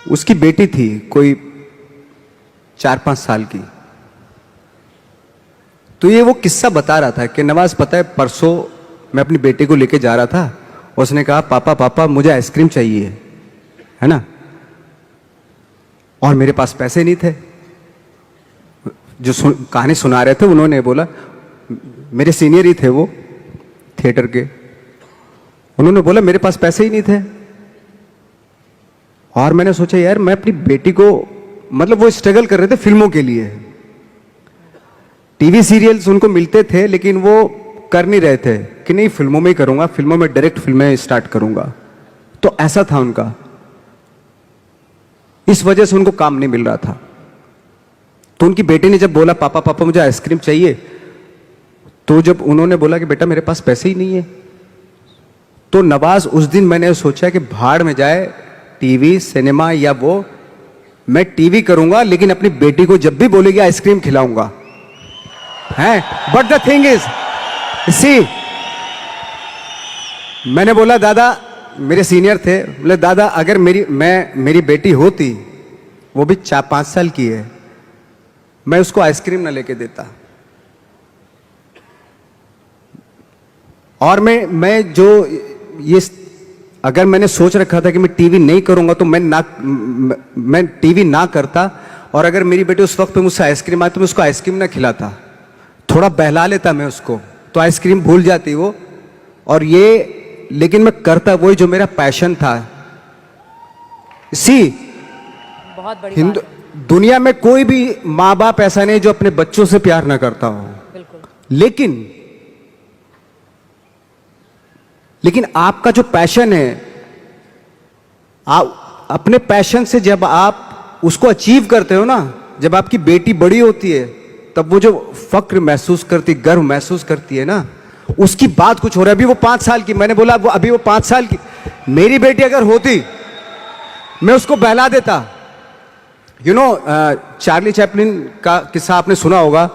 उसकी बेटी थी कोई 4-5 साल की। तो ये वो किस्सा बता रहा था कि नवाज, पता है परसों मैं अपनी बेटी को लेके जा रहा था, उसने कहा पापा पापा मुझे आइसक्रीम चाहिए, है ना, और मेरे पास पैसे नहीं थे। जो कहानी सुना रहे थे उन्होंने बोला, मेरे सीनियर ही थे वो थिएटर के, उन्होंने बोला मेरे पास पैसे ही नहीं थे। और मैंने सोचा यार, मैं अपनी बेटी को, मतलब वो स्ट्रगल कर रहे थे फिल्मों के लिए, टीवी सीरियल्स उनको मिलते थे लेकिन वो कर नहीं रहे थे कि नहीं फिल्मों में ही करूंगा, फिल्मों में डायरेक्ट फिल्में स्टार्ट करूंगा। तो ऐसा था उनका, इस वजह से उनको काम नहीं मिल रहा था। तो उनकी बेटी ने जब बोला पापा पापा मुझे आइसक्रीम चाहिए, तो जब उन्होंने बोला कि बेटा मेरे पास पैसे ही नहीं है, तो नवाज उस दिन मैंने सोचा कि भाड़ में जाए टीवी सिनेमा या वो, मैं टीवी करूंगा लेकिन अपनी बेटी को जब भी बोलेगी आइसक्रीम खिलाऊंगा, है। बट द थिंग इज, सी, मैंने बोला दादा, मेरे सीनियर थे, बोले दादा अगर मेरी बेटी होती, वो भी 4-5 साल की है, मैं उसको आइसक्रीम ना लेके देता। और मैं जो ये, अगर मैंने सोच रखा था कि मैं टीवी नहीं करूंगा तो मैं टीवी ना करता, और अगर मेरी बेटी उस वक्त पे मुझसे आइसक्रीम आती तो मैं उसको आइसक्रीम ना खिलाता, थोड़ा बहला लेता मैं उसको, तो आइसक्रीम भूल जाती वो। और ये, लेकिन मैं करता वही जो मेरा पैशन था। सी, बहुत बड़ी बात है। दुनिया में कोई भी माँ बाप ऐसा नहीं जो अपने बच्चों से प्यार ना करता हो, बिल्कुल। लेकिन आपका जो पैशन है, आप अपने पैशन से जब आप उसको अचीव करते हो ना, जब आपकी बेटी बड़ी होती है, तब वो जो फक्र महसूस करती, गर्व महसूस करती है ना, उसकी बात कुछ हो रहा है। अभी वो 5 साल की, मैंने बोला अभी वो 5 साल की, मेरी बेटी अगर होती मैं उसको बहला देता। यू नो, चार्ली चैपलिन का किस्सा आपने सुना होगा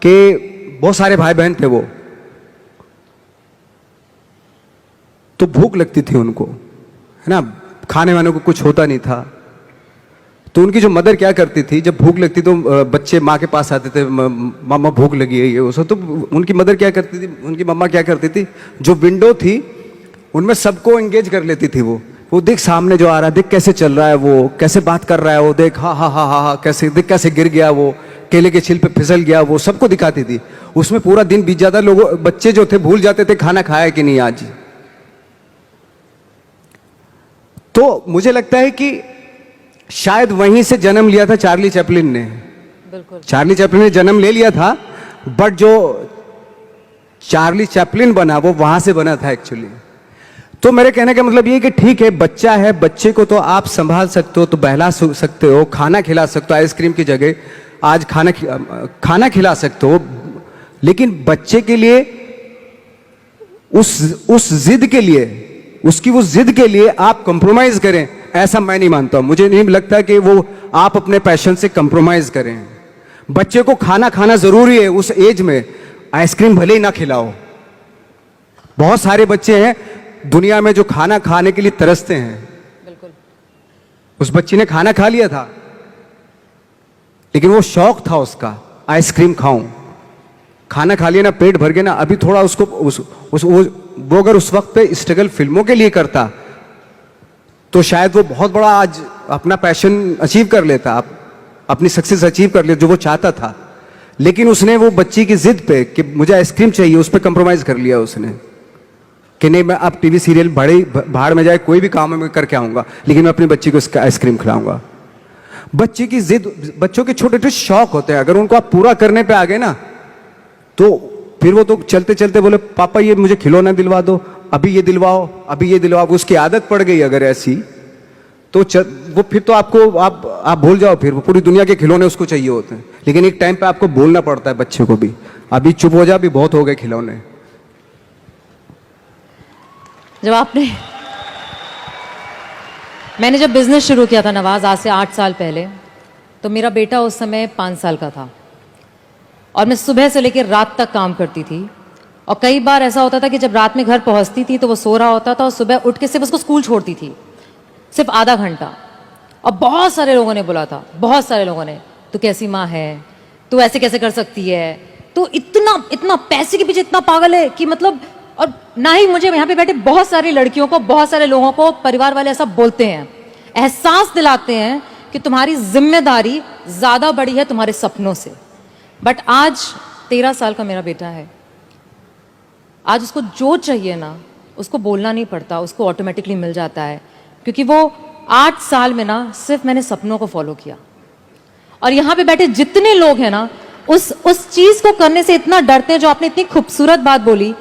कि बहुत सारे भाई बहन थे वो, तो भूख लगती थी उनको, है ना, खाने वाने को कुछ होता नहीं था। तो उनकी जो मदर क्या करती थी, जब भूख लगती तो बच्चे माँ के पास आते थे, मामा भूख लगी है ये वो सब, तो उनकी मदर क्या करती थी, उनकी मम्मा क्या करती थी, जो विंडो थी उनमें सबको एंगेज कर लेती थी। वो देख सामने जो आ रहा है, देख कैसे चल रहा है, वो कैसे बात कर रहा है, वो देख हा हा हा हा हा, कैसे देख कैसे गिर गया, वो केले के छिल पे फिसल गया, वो सबको दिखाती थी। उसमें पूरा दिन बीत जाता, लोगों बच्चे जो थे भूल जाते थे खाना खाया कि नहीं आज। तो मुझे लगता है कि शायद वहीं से जन्म लिया था चार्ली चैपलिन ने। बिल्कुल, चार्ली चैपलिन ने जन्म ले लिया था, बट जो चार्ली चैपलिन बना वो वहां से बना था एक्चुअली। तो मेरे कहने का मतलब ये कि ठीक है, बच्चा है, बच्चे को तो आप संभाल सकते हो, तो बहला सकते हो, खाना खिला सकते हो, आइसक्रीम की जगह आज खाना खिला सकते हो, लेकिन बच्चे के लिए उस जिद के लिए, उसकी उस जिद के लिए आप कंप्रोमाइज करें, ऐसा मैं नहीं मानता। मुझे नहीं लगता कि वो आप अपने पैशन से कंप्रोमाइज करें। बच्चे को खाना खाना जरूरी है उस एज में, आइसक्रीम भले ही ना खिलाओ। बहुत सारे बच्चे हैं दुनिया में जो खाना खाने के लिए तरसते हैं। बिल्कुल। उस बच्ची ने खाना खा लिया था, लेकिन वो शौक था उसका, आइसक्रीम खाऊं, खाना खा लिया ना, पेट भर गया ना, अभी थोड़ा उसको वो अगर उस वक्त पे स्ट्रगल फिल्मों के लिए करता तो शायद वो बहुत बड़ा आज अपना पैशन अचीव कर लेता, अपनी सक्सेस अचीव कर लेता जो वो चाहता था। लेकिन उसने वो बच्ची की जिद पे कि मुझे आइसक्रीम चाहिए, उस पर कंप्रोमाइज कर लिया उसने कि नहीं मैं अब टीवी सीरियल भाड़ में जाए कोई भी काम मैं करके आऊंगा, लेकिन मैं अपनी बच्ची को आइसक्रीम खिलाऊंगा। बच्चे की जिद, बच्चों के छोटे छोटे शौक होते हैं, अगर उनको आप पूरा करने पे आ गए ना तो फिर वो तो चलते चलते बोले पापा ये मुझे खिलौना दिलवा दो, अभी ये दिलवाओ, अभी ये दिलवाओ। उसकी आदत पड़ गई अगर ऐसी तो वो फिर तो आपको आप भूल जाओ, फिर वो पूरी दुनिया के खिलौने उसको चाहिए होते हैं। लेकिन एक टाइम पे आपको बोलना पड़ता है बच्चे को भी, अभी चुप हो जा, अभी बहुत हो गए खिलौने। मैंने जब बिजनेस शुरू किया था नवाज, आज से 8 साल पहले, तो मेरा बेटा उस समय 5 साल का था और मैं सुबह से लेकर रात तक काम करती थी। और कई बार ऐसा होता था कि जब रात में घर पहुंचती थी तो वो सो रहा होता था और सुबह उठ के सिर्फ उसको स्कूल छोड़ती थी, सिर्फ आधा घंटा। और बहुत सारे लोगों ने बोला था, बहुत सारे लोगों ने, तू कैसी माँ है, तू ऐसे कैसे कर सकती है, तू इतना इतना पैसे के पीछे इतना पागल है कि मतलब। और ना ही मुझे, यहाँ पे बैठे बहुत सारी लड़कियों को, बहुत सारे लोगों को परिवार वाले ऐसा बोलते हैं, एहसास दिलाते हैं कि तुम्हारी जिम्मेदारी ज्यादा बड़ी है तुम्हारे सपनों से। बट आज 13 साल का मेरा बेटा है, आज उसको जो चाहिए ना उसको बोलना नहीं पड़ता, उसको ऑटोमेटिकली मिल जाता है, क्योंकि वो 8 साल में ना सिर्फ मैंने सपनों को फॉलो किया। और यहाँ पे बैठे जितने लोग हैं ना उस चीज को करने से इतना डरते हैं, जो आपने इतनी खूबसूरत बात बोली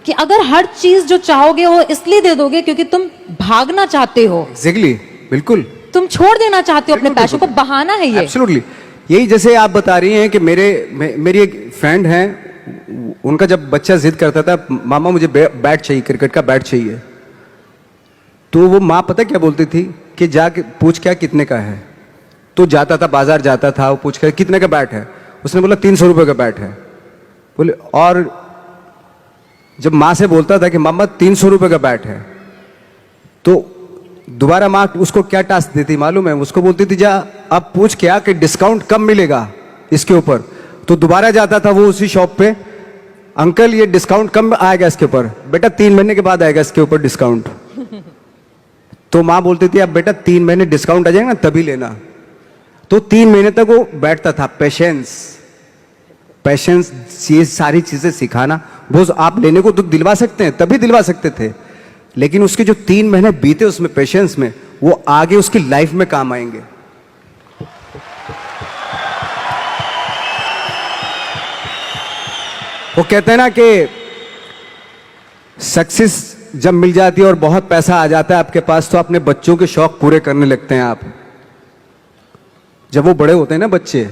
कि अगर हर चीज जो चाहोगे वो इसलिए दे दोगे क्योंकि तुम भागना चाहते हो। एग्जैक्टली, बिल्कुल, तुम छोड़ देना चाहते हो अपने पैशन को, बहाना है ये। एब्सोल्युटली, यही जैसे आप बता रही हैं कि मेरी एक फ्रेंड है, उनका जब बच्चा जिद करता था मामा मुझे बैट चाहिए, क्रिकेट का बैट चाहिए, तो वो माँ पता क्या बोलती थी कि जाके पूछ क्या कितने का है। तो जाता था, बाजार जाता था, वो पूछ कर कितने का बैट है, उसने बोला 300 रुपये का बैट है। बोले, और जब माँ से बोलता था कि मामा 300 रुपये का बैट है, तो दोबारा माँ उसको क्या टास्क देती मालूम है, उसको बोलती थी जा अब पूछ क्या कि डिस्काउंट कब मिलेगा इसके ऊपर। तो दोबारा जाता था वो उसी शॉप पे, अंकल ये डिस्काउंट कब आएगा इसके ऊपर, बेटा 3 महीने के बाद आएगा इसके ऊपर डिस्काउंट। तो माँ बोलती थी अब बेटा 3 महीने डिस्काउंट आ जाएगा ना तभी लेना। तो 3 महीने तक वो बैठता था। पेशेंस ये सारी चीजें सिखाना, वो आप लेने को तो दिलवा सकते हैं, तभी दिलवा सकते थे, लेकिन उसके जो 3 महीने बीते उसमें पेशेंस में, वो आगे उसकी लाइफ में काम आएंगे। वो कहते हैं ना कि सक्सेस जब मिल जाती है और बहुत पैसा आ जाता है आपके पास, तो अपने बच्चों के शौक पूरे करने लगते हैं आप। जब वो बड़े होते हैं ना बच्चे,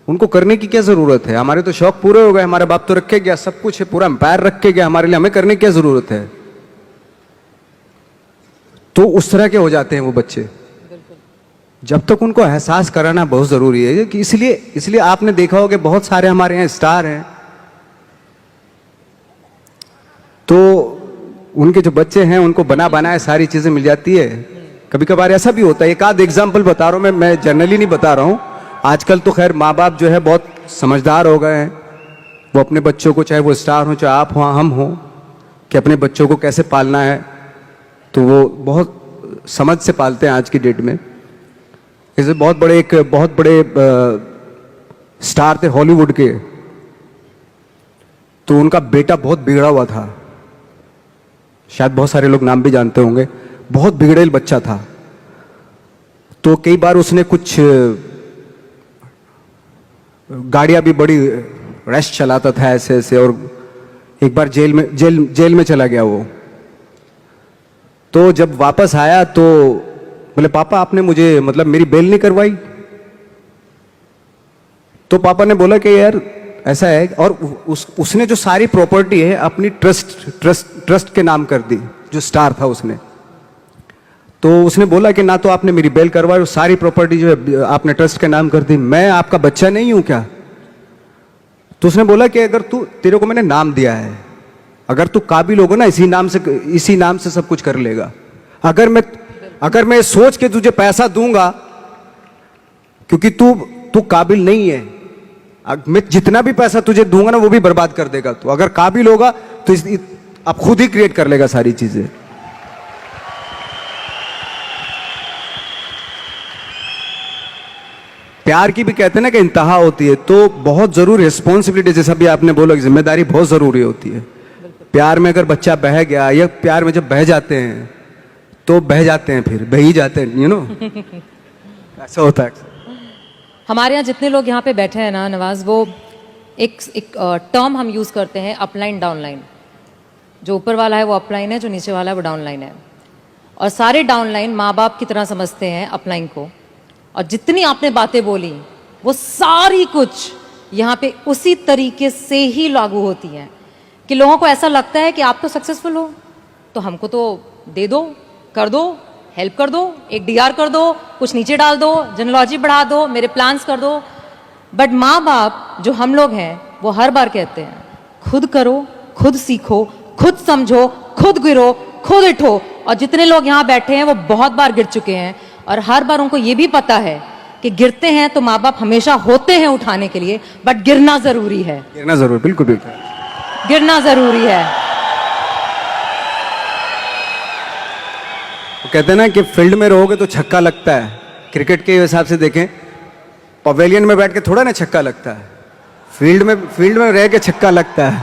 उनको करने की क्या जरूरत है, हमारे तो शौक पूरे हो गए, हमारे बाप तो रख के गया, सब कुछ है, पूरा एम्पायर रख के गया हमारे लिए, हमें करने की क्या जरूरत है। तो उस तरह के हो जाते हैं वो बच्चे। जब तक उनको एहसास कराना बहुत जरूरी है कि इसलिए आपने देखा होगा बहुत सारे हमारे यहाँ स्टार हैं, तो उनके जो बच्चे हैं उनको बना बनाए सारी चीजें मिल जाती है। कभी कभार ऐसा भी होता है, एक आध एग्जाम्पल बता रहा हूं मैं जनरली नहीं बता रहा हूं। आजकल तो खैर माँ बाप जो है बहुत समझदार हो गए हैं, वो अपने बच्चों को, चाहे वो स्टार हो चाहे आप हो हम हो, कि अपने बच्चों को कैसे पालना है, तो वो बहुत समझ से पालते हैं आज की डेट में। जैसे बहुत बड़े स्टार थे हॉलीवुड के, तो उनका बेटा बहुत बिगड़ा हुआ था, शायद बहुत सारे लोग नाम भी जानते होंगे, बहुत बिगड़ेल बच्चा था। तो कई बार उसने कुछ गाड़ियां भी बड़ी रैश चलाता था ऐसे ऐसे, और एक बार जेल में चला गया वो। तो जब वापस आया तो बोले पापा आपने मुझे मतलब मेरी बेल नहीं करवाई। तो पापा ने बोला कि यार ऐसा है, और उसने जो सारी प्रॉपर्टी है अपनी ट्रस्ट के नाम कर दी, जो स्टार था उसने। तो उसने बोला कि ना तो आपने मेरी बेल करवाई, सारी प्रॉपर्टी जो है आपने ट्रस्ट के नाम कर दी, मैं आपका बच्चा नहीं हूं क्या। तो उसने बोला कि अगर तेरे को मैंने नाम दिया है, अगर तू काबिल होगा ना इसी नाम से सब कुछ कर लेगा। अगर मैं सोच के तुझे पैसा दूंगा क्योंकि तू काबिल नहीं है, मैं जितना भी पैसा तुझे दूंगा ना वो भी बर्बाद कर देगा तू, अगर काबिल होगा तो अब खुद ही क्रिएट कर लेगा सारी चीजें। प्यार की भी कहते हैं ना कि इंतहा होती है, तो बहुत जरूरी रिस्पॉन्सिबिलिटी, जैसा भी आपने बोला, जिम्मेदारी बहुत जरूरी होती है। प्यार में अगर बच्चा बह गया, या प्यार में जब बह जाते हैं तो बह जाते हैं, फिर बह ही जाते हैं, यू नो ऐसा होता है। हमारे यहाँ जितने लोग यहाँ पे बैठे हैं ना नवाज, वो एक टर्म हम यूज करते हैं, अपलाइन डाउनलाइन। जो ऊपर वाला है वो अपलाइन है, जो नीचे वाला है वो डाउनलाइन है। और सारे डाउनलाइन माँ बाप की तरह समझते हैं अपलाइन को। और जितनी आपने बातें बोली वो सारी कुछ यहाँ पे उसी तरीके से ही लागू होती हैं कि लोगों को ऐसा लगता है कि आप तो सक्सेसफुल हो तो हमको तो दे दो, कर दो, हेल्प कर दो, एक डीआर कर दो, कुछ नीचे डाल दो, जेनोलॉजी बढ़ा दो, मेरे प्लान्स कर दो। बट माँ बाप जो हम लोग हैं वो हर बार कहते हैं खुद करो, खुद सीखो, खुद समझो, खुद गिरो, खुद उठो। और जितने लोग यहाँ बैठे हैं वो बहुत बार गिर चुके हैं और हर बार उनको ये भी पता है कि गिरते हैं तो माँ बाप हमेशा होते हैं उठाने के लिए, बट गिरना जरूरी है। गिरना जरूरी, बिल्कुल बिल्कुल गिरना जरूरी है। वो कहते हैं ना कि फील्ड में रहोगे तो छक्का लगता है। क्रिकेट के हिसाब से देखें, पवेलियन में बैठ के थोड़ा ना छक्का लगता है, फील्ड में रह के छक्का लगता है।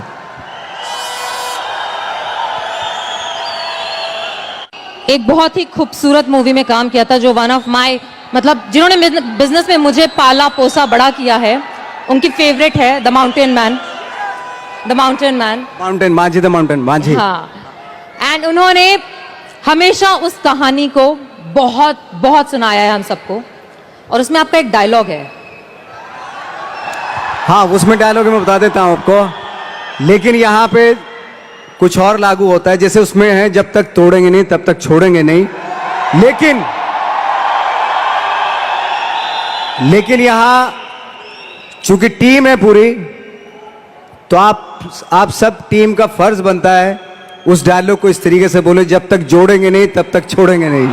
एक बहुत ही खूबसूरत मूवी में काम किया था जो वन ऑफ माय, मतलब जिन्होंने बिजनेस में मुझे पाला पोसा बड़ा किया है, उनकी फेवरेट है the mountain man. The mountain man, mountain माझी, द माउंटेन माझी। हाँ, एंड उन्होंने हमेशा उस कहानी को बहुत बहुत सुनाया है हम सबको। और उसमें आपका एक डायलॉग है। हाँ, उसमें डायलॉग मैं बता देता हूं आपको, लेकिन यहाँ पे कुछ और लागू होता है। जैसे उसमें है, जब तक तोड़ेंगे नहीं तब तक छोड़ेंगे नहीं। लेकिन यहां चूंकि टीम है पूरी, तो आप सब टीम का फर्ज बनता है उस डायलॉग को इस तरीके से बोले, जब तक जोड़ेंगे नहीं तब तक छोड़ेंगे नहीं।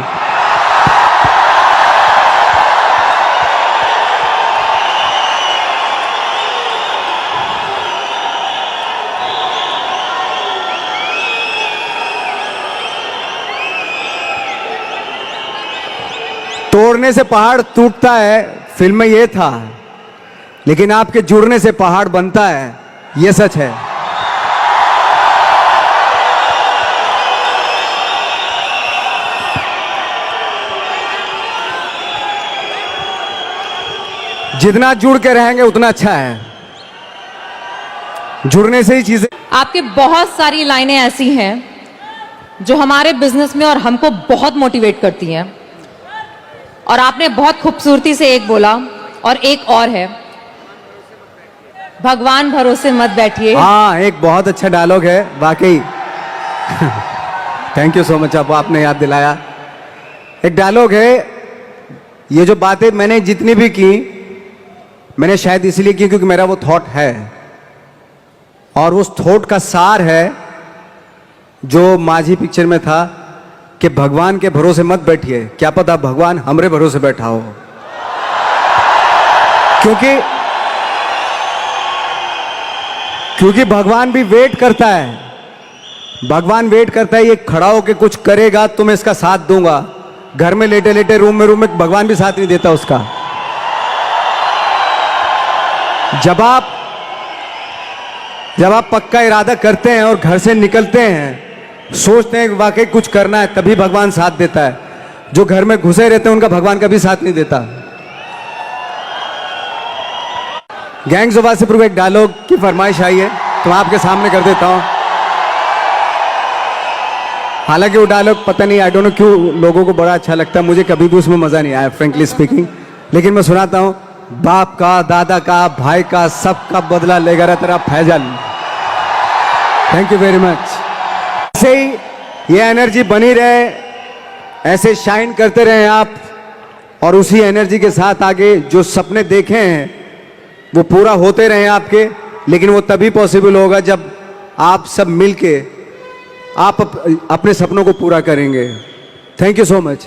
तोड़ने से पहाड़ टूटता है, फिल्म में ये था, लेकिन आपके जुड़ने से पहाड़ बनता है, ये सच है। जितना जुड़ के रहेंगे उतना अच्छा है, जुड़ने से ही चीजें। आपके बहुत सारी लाइनें ऐसी हैं जो हमारे बिजनेस में और हमको बहुत मोटिवेट करती हैं। और आपने बहुत खूबसूरती से एक बोला, और एक और है, भगवान भरोसे मत बैठिए। हाँ, एक बहुत अच्छा डायलॉग है वाकई। थैंक यू सो मच, आपने याद दिलाया। एक डायलॉग है, ये जो बातें मैंने जितनी भी की, मैंने शायद इसलिए की क्योंकि मेरा वो थॉट है, और उस थॉट का सार है जो माझी पिक्चर में था कि भगवान के भरोसे मत बैठिए, क्या पता भगवान हमरे भरोसे बैठा हो। क्योंकि भगवान भी वेट करता है, भगवान वेट करता है, ये खड़ा होके कुछ करेगा तो मैं इसका साथ दूंगा। घर में लेटे लेटे रूम में भगवान भी साथ नहीं देता उसका। जब आप पक्का इरादा करते हैं और घर से निकलते हैं, सोचते हैं कि वाकई कुछ करना है, तभी भगवान साथ देता है। जो घर में घुसे रहते हैं उनका भगवान कभी साथ नहीं देता। गैंग्स ऑफ वासेपुर एक डायलॉग की फरमाइश आई है तो मैं आपके सामने कर देता हूं। हालांकि वो डायलॉग पता नहीं, आई डोंट नो क्यों लोगों को बड़ा अच्छा लगता है, मुझे कभी भी उसमें मजा नहीं आया फ्रेंकली स्पीकिंग, लेकिन मैं सुनाता हूं। बाप का, दादा का, भाई का, सबका बदला लेगा रे तेरा Faizal. Thank you very much. ऐसे ही ये एनर्जी बनी रहे, ऐसे शाइन करते रहे आप, और उसी एनर्जी के साथ आगे जो सपने देखे हैं वो पूरा होते रहे आपके। लेकिन वो तभी पॉसिबल होगा जब आप सब मिलके आप अपने सपनों को पूरा करेंगे। Thank you so much.